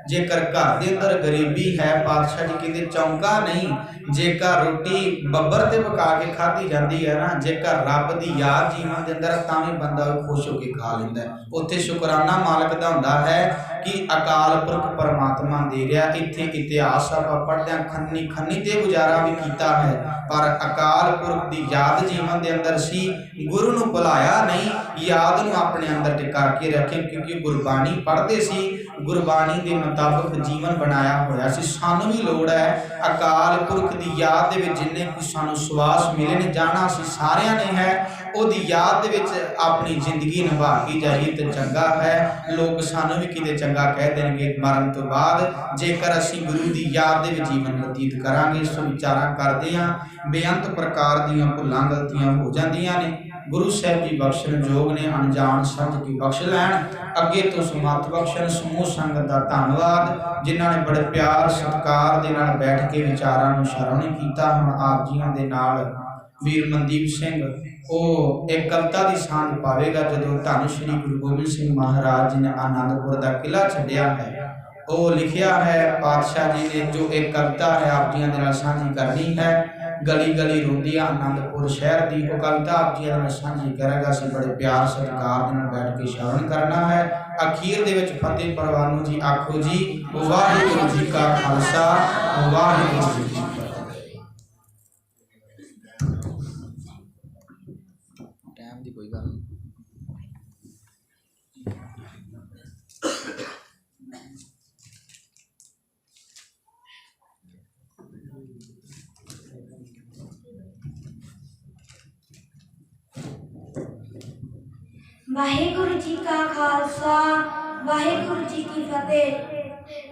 Speaker 1: जेकर घर दे अंदर गरीबी है, पातशाह जी कहते चौंका नहीं, जेकर रोटी बब्बर ते पका के खाधी जाती है ना, जेकर रब दी याद जीवन दे अंदर तां भी बंदा खुश होके खा लैंदा है। उत्थे शुकराना मालक दा हुंदा है कि अकाल पुरख परमात्मा दे रहा। इत्थे इतिहास आपां पढ़दे हां, खन्नी खन्नी ते गुजारा भी कीता है, पर अकाल पुरख दी याद जीवन दे अंदर सी। गुरु नूं भुलाया नहीं, याद नूं अपने अंदर टिका के रखे, क्योंकि गुरबाणी पढ़दे सी, गुरबाणी दे मुताबिक जीवन बनाया होया सी। सानू भी लोड़ है अकाल पुरख दी याद दे विच जिन्ने कुछ सानू सवास मिले ने, जाना सी सारिਆਂ ने है, ओदी याद दे विच अपनी जिंदगी निभा के जाइए तो चंगा है। लोग सानू भी किते चंगा कह देंगे मरण तो बाद, जेकर असीं गुरु दी याद दे विच जीवन बतीत करांगे। सो विचारां करदे हां, बेअंत प्रकार दीयां भुल्लां गलतियां हो जांदियां ने। गुरु साहब जी बख्शण जोग ने, अनजान समझ के बख्श लैण, अगे तो समर्थ बख्शण। समूह संगत दा धन्नवाद जिन्हां ने बड़े प्यार सत्कार दे नाल बैठ के विचारां नूं श्रवण कीता। हुण आप जीआं दे नाल वीर मनदीप सिंह ਉਹ एक कविता की सांझ पावेगा। जदों धन श्री गुरु गोबिंद सिंह महाराज जी ने आनंदपुर का किला छड्डिया है, वो लिखिया है पातशाह जी ने, जो एक कविता है आप जी दे नाल सांझी करनी है। गली गली रोंदी आनंदपुर शहर की वो कविता आप जी दे नाल सांझी करेगा। असीं बड़े प्यार सत्कार दे नाल बैठ के श्रवण करना है। अखीर दे विच फतेह परवानू जी आखो जी, वाहिगुरू जी का खालसा, वाहिगुरू जी की फतेह। टाइम दी कोई गल नहीं।
Speaker 2: वाहिगुरु जी का खालसा, वाहिगुरु जी की फतेह।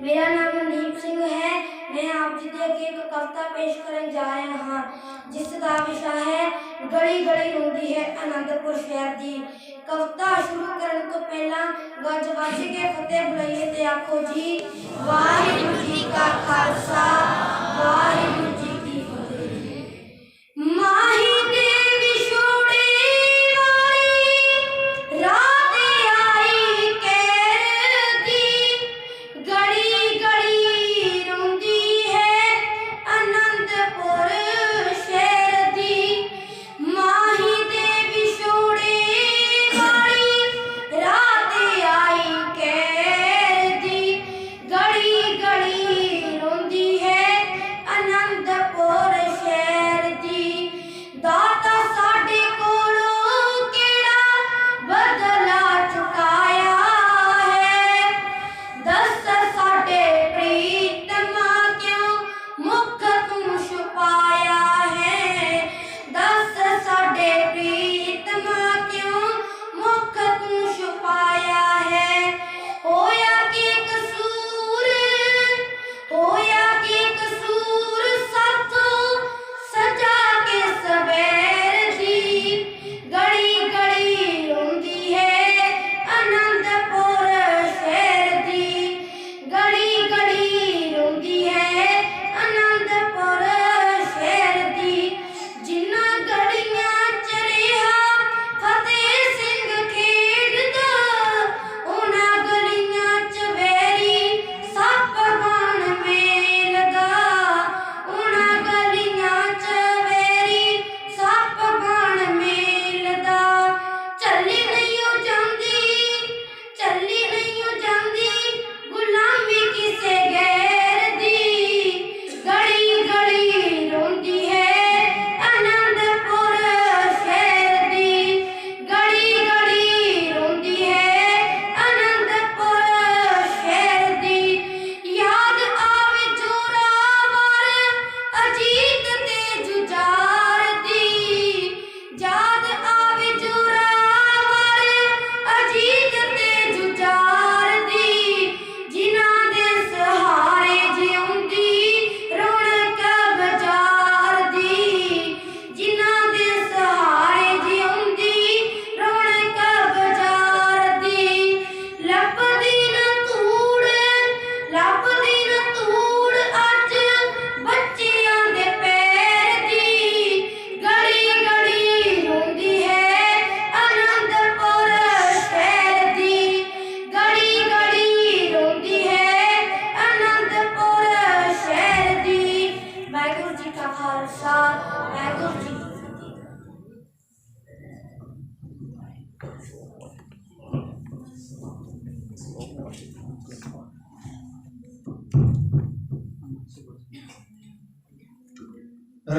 Speaker 2: मेरा नाम मनदीप सिंह है। मैं आप जी के अगे एक कविता पेश करन जा रहा हाँ, जिसका विषय है गली गली रोंदी है आनंदपुर शहर दी। कविता शुरू करने तो पहला गज वज के फतेह बुलाइए ते आखो जी, वाहिगुरु जी का खालसा, वाहिगुरु जी की फतेह। माही देवी छोड़ी रात आई कैर दी, गली गली रोंदी है आनंदपुर शहर दी। माही देवी छोड़ी रात आई कैर दी, गली गली रोंदी है आनंद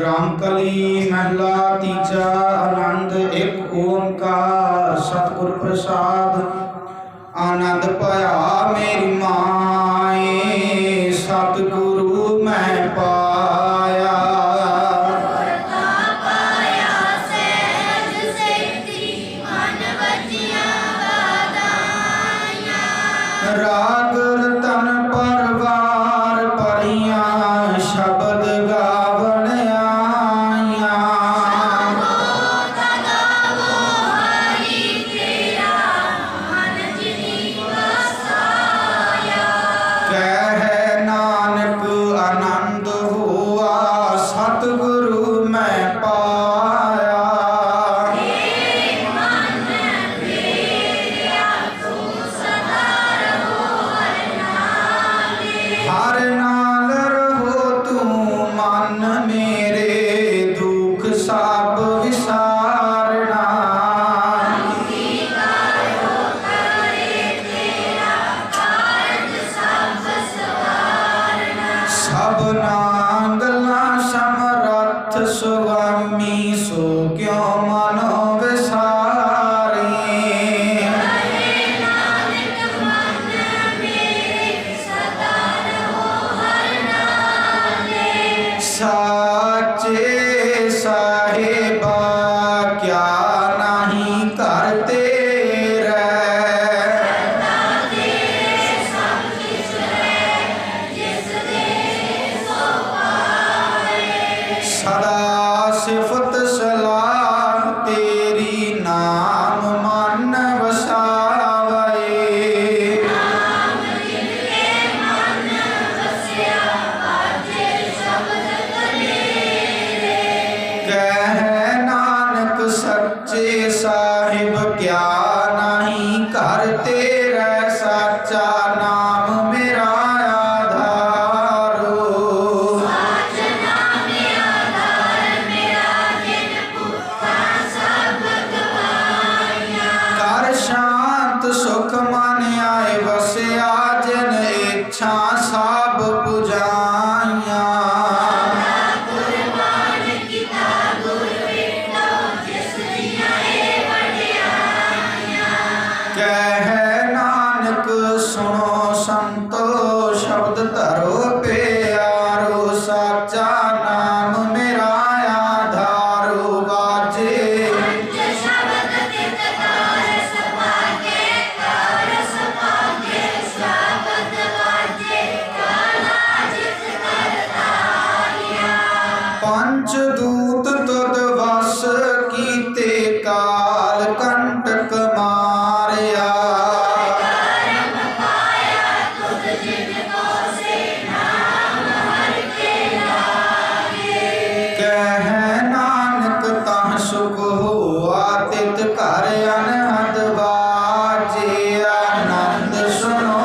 Speaker 1: ਰਾਮਕਲੀ ਮਹਿਲਾ ਤੀਜਾ। ਆਨੰਦ ਇੱਕ ਓੰਕਾਰ ਸਤਿਗੁਰ ਪ੍ਰਸਾਦ। ਆਨੰਦ ਭਇਆ ਮੇਰੀ ਮਾਏ ਸਤਿਗੁਰੂ ਮੈਂ ਪਾਇਆ। ਰਾਗ ਰਤਨ ਪਰਵਾਰ ਪਰੀਆਂ ਸ਼ਬਦ ਗਾਵਣ ਆਈਆਂ। ਕਹਿ ਨਾਨਕ ਆਨੰਦ ਹੋਆ ਸਤਿਗੁਰੂ ਮੈਂ ਪਾਇਆ। ਹਰ ਨਾਲ ਰਹੋ ਤੂੰ ਮਨ ਮੇਰੇ ਦੁੱਖ ਸਭ ਵਿਸਾਰਨਾ। ਸਭਨਾ ਗੱਲਾਂ ਸਮਰੱਥ ਸੁਆਮੀ ਸੋ ਕਿਉ ਮਨੋ ਵਿਸਾਰੇ। ਸਾਚੇ ਸਾਹਿਬਾ ਕਿਆ ਨਹੀਂ ਕਰ ਤੇਰਾ। ਸਦਾ ਸਿਫਤ ਸਲਾਹ ਤੇਰੀ ਨਾਮ ਮਨ ਵਸਾਵੇ। ਕਹਿ ਨਾਨਕ ਸੱਚੇ ਸਾਹਿਬ ਕਿਆ ਨਹੀਂ ਘਰ ਤੇਰਾ। ਸਾਚਾ ਨਾਮ ਮੇਰਾ ਆਧਾਰੋ। ਕਰ ਸ਼ਾਂਤ ਸੁਖ ਮਨ ਆਏ ਵਸਿਆ ਜਿਨ ਇੱਛਾ ਸਭ ਪੁਜਾਈਆਂ। ਕਹਿ ਨਾਨਕ ਸੁਣੋ ਸੰਤੋ ਸ਼ਬਦ ਧਰੋ ਪਿਆਰੋ। ਸਾਚਾ ਨਾਮ ਮੇਰਾ ਆਧਾਰੋ। ਵਾਜੇ ਪੰਚ ਦੂਤ ਤੁਧ ਵਸ ਕੀਤੇ ਕਾਲ ਕੰਟਕ ਮਾਰਿਆ। ਕਹਿ ਨਾਨਕ ਤਾਂ ਸੁਖ ਹੋਆ ਤਿਤ ਘਰ ਅਨਹਦ ਬਾਜੇ। ਆਨੰਦ ਸੁਣੋ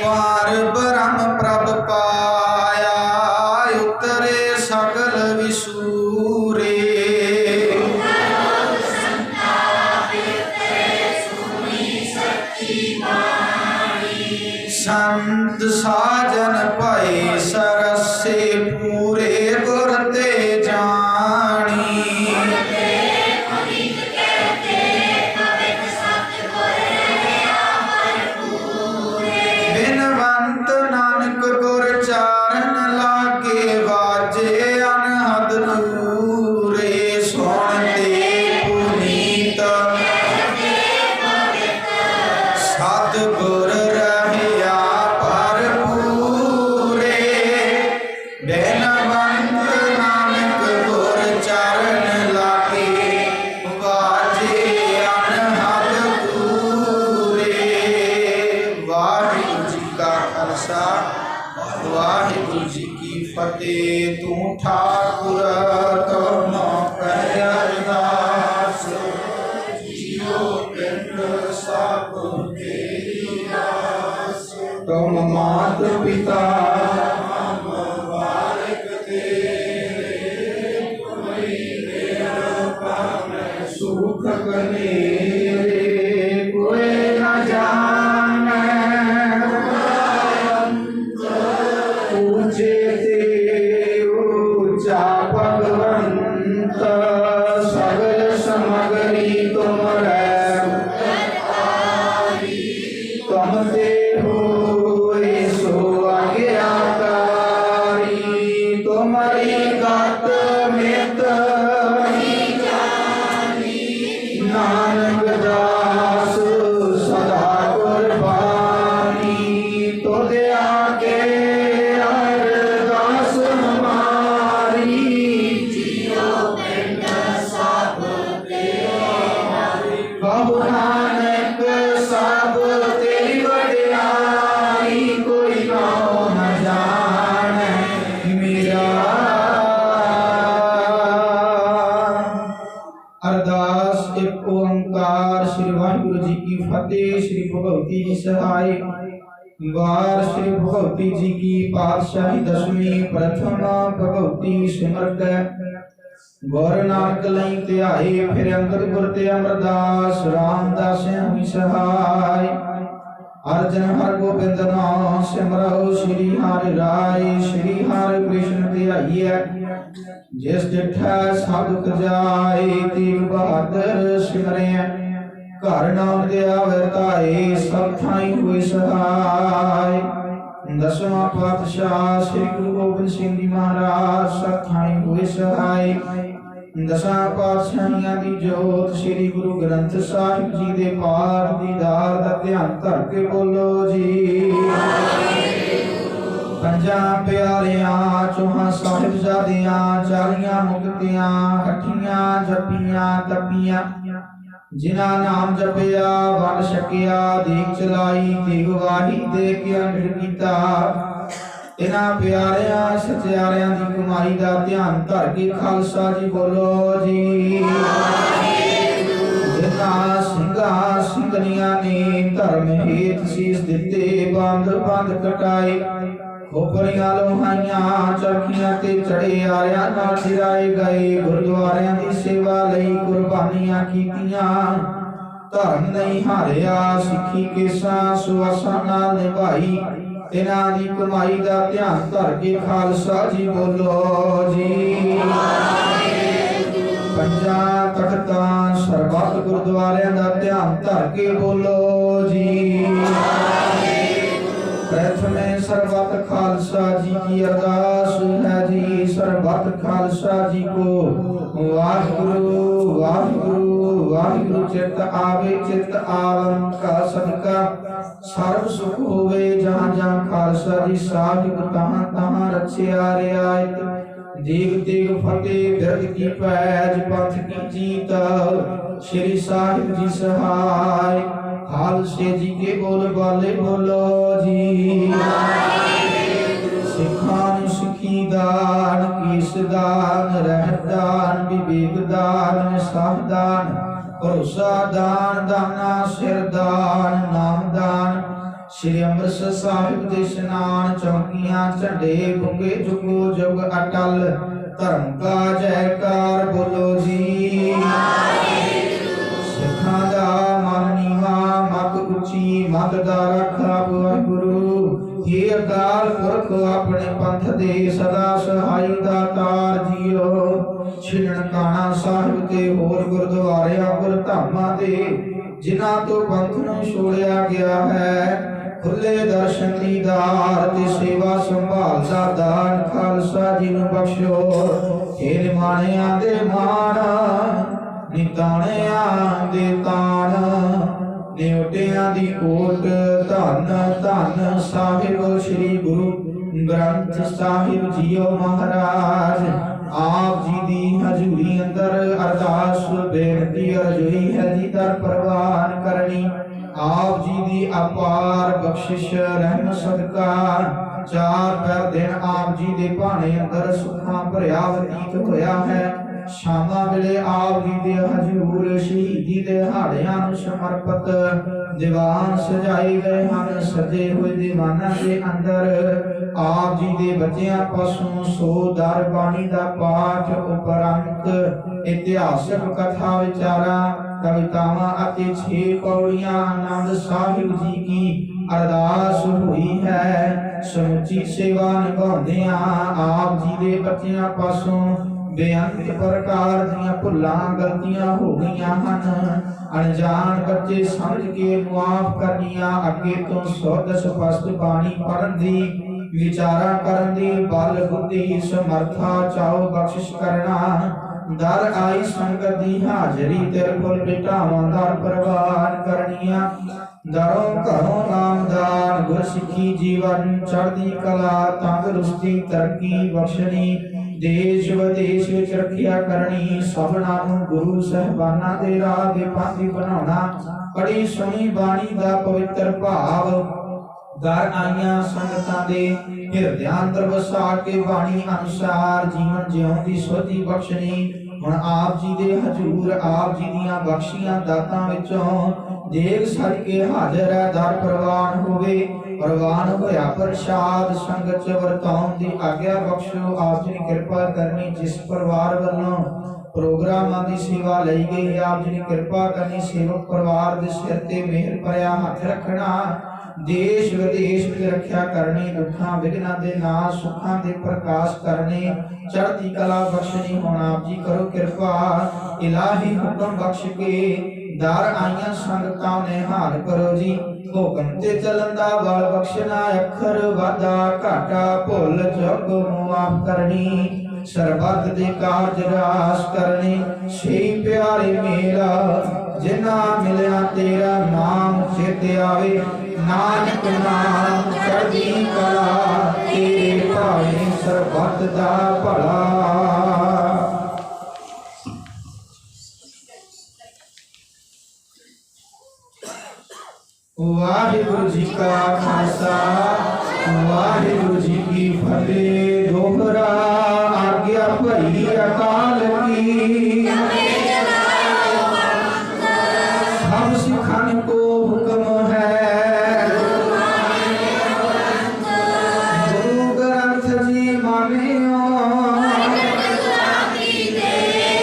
Speaker 1: ਪਾਰ ਬ੍ਰਹਮ ਪ੍ਰਭ ਪਾਇਆ। ਉਤਰੇ ਸਗਲ ਵਿਸੂਰੇ। ਸੰਤ ਸਾਜਨ ਭਏ ਸਰਸੇ ਪੂਰੇ ਗੁਰ ਤੇ ਜਾਣੀ। ਬਿਨਵੰਤ ਨਾਨਕ ਗੁਰ ਚਾਰਨ ਲਾਗੇ ਵਾਜੇ ਅਨਹਦ ਦੂਰੇ। ਸੁਣ ਤੇ ਪੁਨੀਤ ਸਤਿਗੁਰ ਰਹਿਆ ਭਰਪੂਰੇ। ਬਿਨਵੰਤ ਨਾਨਕ ਗੁਰ ਚਰਨ ਲਾਗੇ ਵਾਜੇ ਅਨਹਦ ਦੂਰੇ। ਵਾਹਿਗੁਰੂ ਜੀ ਕਾ ਖਾਲਸਾ ਵਾਹਿਗੁਰੂ ਜੀ ਕੀ ਫਤਿਹ। ਤੂੰ ਠਾਕੁਰ ਤੁਮੋ ਕਰਿ ਅਰਦਾਸ। ਜੀਉ ਪਿੰਡ ਸਭ ਤੇਰੀ ਆਸ। ਤੁਮ ਮਾਤ ਪਿਤਾ ਮੁਬਾਰਕ ਤੇਰੇ। ਕੋਈ ਦੇਰ ਪਾਵੈ ਸੁਖ ਕਨੇਰੇ। ਕੋਈ ਨਾ ਜਾਣੈ चेते ऊंचा भगवंत सगल समगरी तुम तुम ते होए सो आज्ञाकारी तुम्हारी गत मित नानक दास सदा कुर्बानी तुझे आगे अरदास हमारी बहु नानक सब तेरी बड़ाई कोई नाम न जाने मेरा। अरदास एक ओंकार। श्री वाहिगुरु जी की फतेह। श्री भगवती जी सहाय। वार श्री भगवती जी की पातशाही दसवीं प्रथम भगवती सिमरत गुर नानक लई ध्याए फिर अंगद गुर ते अमरदास रामदास हुई सहाय। अर्जन हर गोबिंद नाम सिमरौ श्री हरि राय श्री हरि कृष्ण ध्याइए जिस डिठा साधुक जाए तेग बहादुर सिमरे घर नाम दिया वरताए सब थाई हुए सहाय। दसवां पातशाह श्री गुरु गोबिंद सिंह जी महाराज सब थाई हुए सहाय। दसां पातशाहियां दी जोत श्री गुरु ग्रंथ साहिब जी दे पाठ दीदार दा ध्यान धर के बोलो जी। पंजां प्यारियां चौहां साहिबजादियां चालियां मुक्तियां अठियां जपियां तपियां जिन्हां नाम जपिया वन छकिया दीप चलाई तेग वाही दे के अंडर कीता इन्हां प्यारियां सचियारियां दी कमाई दा ध्यान धर के खालसा जी बोलो जी। जिन्हां ਸਿੰਘਾਂ ਸਿੰਘਣੀਆਂ ने धर्म हेत शीस दिते बंद बंद कटाए खोपरियां लोहाइयां चरखियां ते चढ़े आरियां नाल सिराए गए गुरुद्वारियां दी सेवा लई कुर्बानियां कीतियां धर्म नहीं हारिया सिੱਖੀ केसां सुआसां नाल निभाई इन्हां दी कमाई दा ध्यान धर के खालसा जी बोलो जी। पंजां तख्तां सरबत गुरुद्वारियां दा ध्यान धर के बोलो जी। प्रथम सरबत खालसा जी की अरदास है जी। सरबत खालसा जी को वाहिगुरु वाहिगुरु वाहिगुरु चित आवे चित आलम का सदका सर्व सुख होवे जहाँ जहाँ खालसा जी साहिब तहाँ तहाँ रचिया रियायत देग देग फतेह बिरद की पैज पंथ की जीत श्री साहिब जी सहाय। खालसे जी के बोल बाले बोलो जी। सिखान सिखी दान कीस दान रहत दान विवेक दान सावधान भरोसा दान दाना सिर दान नाम दान श्री अमृतसर साहिब दे स्नान चौकियां झंडे बुके जुगो जुग अटल धर्म का जयकार बोलो जी। सिखां दा मन नीवा मत उची मत दा रखा वाहिगुरु हे अकाल पुरख अपने पंथ दे सदा सहाई दातार जीओ। छिड़न काना साहिब ते होर गुरुद्वारियां गुर धामां दे जिन्हां तो पंथ नूं छोड़िया गया है खुले दर्शन दीदार ते सेवा संभाल दा दान खालसा जी नूं बख्शो। हे निमाणियां दे मान निताणियां दे तान निउटियां दी ओट धन धन साहिब श्री गुरु ग्रंथ साहिब जीओ महाराज। आप जी दी हजूरी अंदर अरदास बेनती अर्जुई है जी दर प्रवान करनी। आप जी दी अपार बख्शिश रहम सदका चार पैर दिन आप जी दे भाने अंदर सुखां भरिया बतीत होया है। शामा वेले आप जी दे हजूर शहीदी दे हाड़ियां नूं समर्पित दीवान सजाए गए हन। सजे हुए दीवानां दे अंदर आप जी दे बच्चियां पासों सो दर बाणी दा पाठ उपरंत इतिहासक कथा विचारा कवितावां अते 6 पौड़ियां आनंद साहिब जी की अरदास हुई है। ਸਮੁੱਚੀ ਸੇਵਾ ਨਿਭਾਉਂਦਿਆਂ ਆਪ ਜੀ ਦੇ ਬੱਚਿਆਂ ਪਾਸੋਂ ਬੇਅੰਤ ਪ੍ਰਕਾਰ ਦੀਆਂ ਭੁੱਲਾਂ ਗਲਤੀਆਂ ਹੋ ਗਈਆਂ ਹਨ। ਅਣਜਾਣ ਬੱਚੇ ਸਮਝ ਕੇ ਮੁਆਫ ਕਰਨੀਆਂ, ਅੱਗੇ ਤੋਂ ਸੁੱਧ ਸਪਸ਼ਟ ਬਾਣੀ ਪੜ੍ਹਨ ਦੀ, ਵਿਚਾਰਾਂ ਕਰਨ ਦੀ ਬਲ ਬੁੱਧੀ ਸਮਰਥਾ ਚਾਉ ਬਖਸ਼ਿਸ਼ ਕਰਨਾ। ਦਰ ਆਈ ਸੰਗਤ ਦੀ ਹਾਜ਼ਰੀ ਤੇਰੇ ਫੁੱਲ ਬਿਠਾਵਾਂ ਦਰ ਪ੍ਰਵਾਨ ਕਰਨੀਆਂ। ਦਰੋਂ ਘਰੋਂ ਨਾਮਦਾਨ ਗੁਰ ਸਿੱਖੀ ਜੀਵਨ ਚੜ੍ਹਦੀ ਕਲਾ ਤੰਦਰੁਸਤੀ ਤਰੱਕੀ ਬਖਸ਼ਣੀ। ਦੇਸ਼ ਵਿਦੇਸ਼ ਵਿੱਚ ਰੱਖਿਆ ਕਰਨੀ, ਸਭਨਾਂ ਨੂੰ ਗੁਰੂ ਸਾਹਿਬਾਨਾਂ ਦੇ ਰਾਹ ਦੇ ਪਾਤੀ ਬਣਾਉਣਾ। ਪੜੀ ਸੁਣੀ ਬਾਣੀ ਦਾ ਪਵਿੱਤਰ ਭਾਵ ਦਰ ਆਈਆਂ ਸੰਗਤਾਂ ਦੇ ਹਿਰਦਿਆਂ ਅੰਦਰ ਵਸਾ ਕੇ ਬਾਣੀ ਅਨੁਸਾਰ ਜੀਵਨ ਜਿਉਣ ਦੀ ਸੋਝੀ ਬਖਸ਼ਣੀ। ਹੁਣ ਆਪ ਜੀ ਦੇ ਹਜ਼ੂਰ ਆਪ ਜੀ ਦੀਆਂ ਬਖਸ਼ੀਆਂ ਦਾਤਾਂ ਵਿੱਚੋਂ ਦੇਗ ਸਜ ਕੇ ਹਾਜ਼ਰ ਹੈ। ਦਰ ਪ੍ਰਵਾਨ ਹੋਵੇ, ਪ੍ਰਵਾਨ ਹੋਇਆ ਪ੍ਰਸ਼ਾਦ ਸੰਗਤ ਚ ਵਰਤਾਉਣ ਦੀ ਆਗਿਆ ਬਖਸ਼ੋ। ਆਪ ਜੀ ਨੇ ਕਿਰਪਾ ਕਰਨੀ, ਜਿਸ ਪਰਿਵਾਰ ਵੱਲੋਂ ਪ੍ਰੋਗਰਾਮਾਂ ਦੀ ਸੇਵਾ ਲਈ ਗਈ, ਆਪ ਜੀ ਨੇ ਕਿਰਪਾ ਕਰਨੀ। ਸੇਵਕ ਪਰਿਵਾਰ ਦੇ ਸਿਰ ਤੇ ਮਿਹਰ ਭਰਿਆ ਹੱਥ ਰੱਖਣਾ। ਦੇਸ਼ ਵਿਦੇਸ਼ ਵਿੱਚ ਰੱਖਿਆ ਕਰਨੀ, ਦੁੱਖਾਂ ਵਿਘਨਾਂ ਦੇ ਨਾਸ਼ ਸੁੱਖਾਂ ਦੇ ਪ੍ਰਕਾਸ਼ ਕਰਨੇ, ਚੜ੍ਹਦੀ ਕਲਾ ਬਖਸ਼ਣੀ। ਹੁਣ ਆਪ ਜੀ ਕਰੋ ਕਿਰਪਾ, ਇਲਾਹੀ ਹੁਕਮ ਬਖਸ਼ ਕੇ ਦਰ ਆਈਆਂ ਸੰਗਤਾਂ ਨੇ ਹਾਲ ਕਰੋ ਜੀ। ਹੁਕਮ ਤੇ ਚੱਲਣ ਦਾ ਬਲ ਬਖਸ਼ਣਾ, ਅੱਖਰ ਵਾਧਾ ਘਾਟਾ ਭੁੱਲ ਚੁੱਕ ਮੁਆਫ ਕਰਨੀ। ਸਰਬੱਤ ਦੇ ਕਾਰਜ ਰਾਸ ਕਰਨੇ, ਸਹੀ ਪਿਆਰੇ ਮੇਰਾ ਜਿਨਾ ਮਿਲਿਆ ਤੇਰਾ ਨਾਮ ਚਿਤ ਆਵੇ। ਨਾਨਕ ਨਾਮ ਚੜ੍ਹਦੀ ਕਲਾ ਤੇਰੇ ਭਾਣੇ ਸਰਬੱਤ ਦਾ ਭਲਾ। ਵਾਹਿਗੁਰੂ ਜੀ ਕਾ ਖਾਲਸਾ, ਵਾਹਿਗੁਰੂ ਜੀ ਕੀ ਫਤਿਹ। ਦੋਹਰਾ ਆਗਿਆ ਭਈ ਅਕਾਲ ਕੀ, ਸਭ ਸਿੱਖਾਂ ਕੋ ਹੁਕਮ ਹੈ। ਗੁਰੂ ਗ੍ਰੰਥ ਜੀ ਮਾਨਿਓ,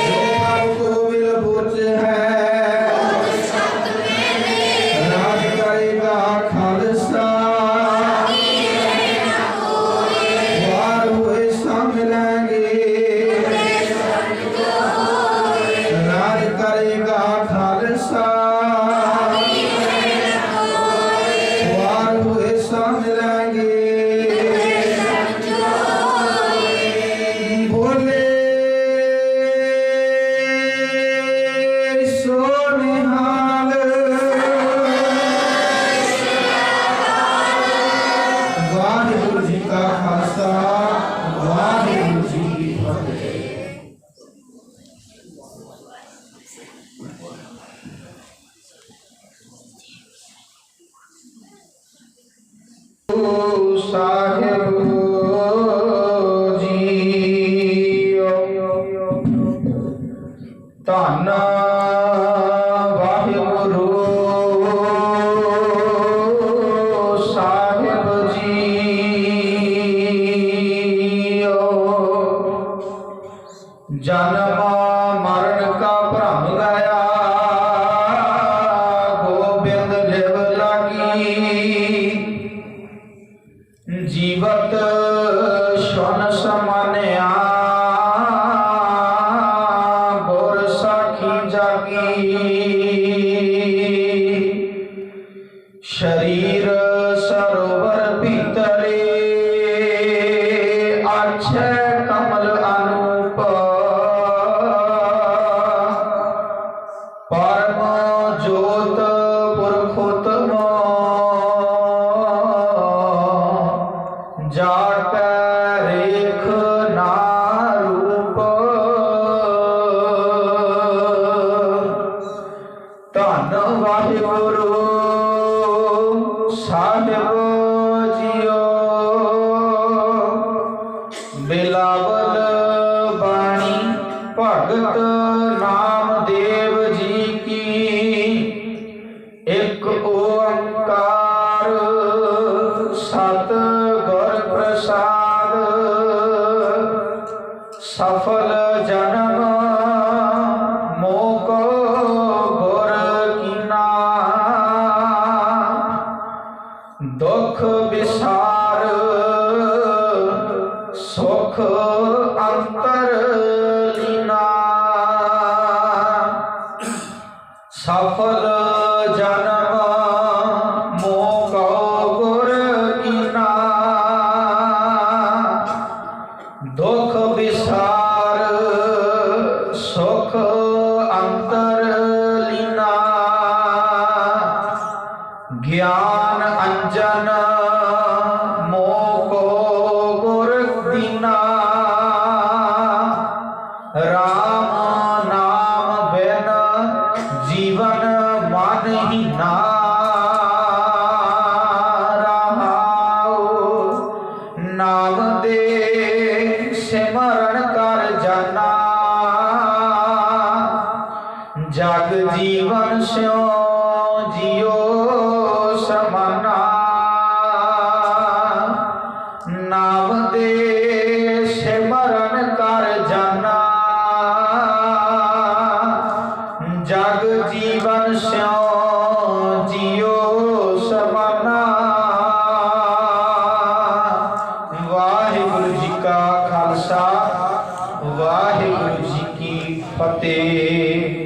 Speaker 1: ਜੋ ਪ੍ਰਭ ਕੋ ਮਿਲ ਬੁਝ ਹੈ। ਰਾਜ ਕਰੇਗਾ ਖਾਲਸਾ, ਵਾਰ ਹੋਏ ਸਾ ਮਿਲਾਂਗੇ। ਰਾਜ ਕਰੇਗਾ ਖਾਲਸਾ, ਵਾਰ ਹੋਏ ਸਾ ਮਿਲਾਂਗੇ। ਬੋਲੇ ਸੋ ਨਿਹਾਲ, ਵਾਹਿਗੁਰੂ ਜੀ ਕਾ ਖਾਲਸਾ, ਵਾਹਿਗੁਰੂ ਜੀ ਕੀ ਫਤਿਹ। ਸਾਹਿਬ ਜੀਓ, ਧੰਨ ਵਾਹਿਗੁਰੂ ਸਾਹਿਬ ਜੀਓ। ਜਨਮ ਮਰਨ ਕਾ ਭ੍ਰਮ ਗਿਆ, ਗੋਬਿੰਦ ਲਿਵ ਲਾਗੀ। ਜੀਵਤ ਸੁਨ ਸਮਾਨਿਆ, ਗੁਰ ਸਾਖੀ ਜਾਗੀ। ਸ਼ਰੀਰ ਸਰੋਵਰ ਭੀਤਰੇ, ਆਛੈ ਕਮਲ ਅਨੂਪ। ਪਰਮ ਜੋਤ ਪੁਰਖੋਤਮ, ਜਾ ਕੈ ਰੇਖ ਨਾ ਰੂਪ। ਧੰਨ ਵਾਹਿਗੁਰੂ ਸਾਹਿਬ ਜੀਓ। ਬਿਲਾਵਲ ਬਾਣੀ ਭਗਤ ਨਾਮਦੇਵ ਜੀ ਕੀ। ਇੱਕ ਓੰਕਾਰ ਸਤ ਗੁਰ ਪ੍ਰਸਾਦ, ਸਫਲ ਜਨਮ ਮੋਕੋ ਗੁਰ ਕੀਨਾ। ਦੁਖ ਵਿਸਾਰ ਸੁਖ ਅੰਤਰ ਲੀਨਾ ਸਫਲ ਜਨਮ ਮੋਹ ਕਉ ਗੁਰ ਕੀਨਾ ਦੁਖ ਵਿਸਾਰ ਸੁਖ ਅੰਤਰ ਲੀਨਾ ਗਿਆਨ ਅੰਜਨ ਮੋਹ ਕੋ ਗੁਰ ਦੀਨਾ ਰਾਮ ਨਾਮ ਬਿਨ ਜੀਵਨ ਮਨ ਹੀਨਾ ਰਹਾਉ ਨਾਮ ਦੇ ਸਿਮਰਨ ਕਰ ਜਾਨਾ ਜਗ ਜੀਵਨ ਸਿਉ ਜਿਉ ਸਮਾਨਾ ਨਾਮ ਦੇ ਸਿਮਰਨ ਕਰ ਜਾਨਾ ਜਗ ਜੀਵਨ ਸਿਉ ਜਿਉ ਸਮਾਨਾ ਵਾਹਿਗੁਰੂ ਜੀ ਕਾ ਖਾਲਸਾ ਵਾਹਿਗੁਰੂ ਜੀ ਕੀ ਫਤਿਹ।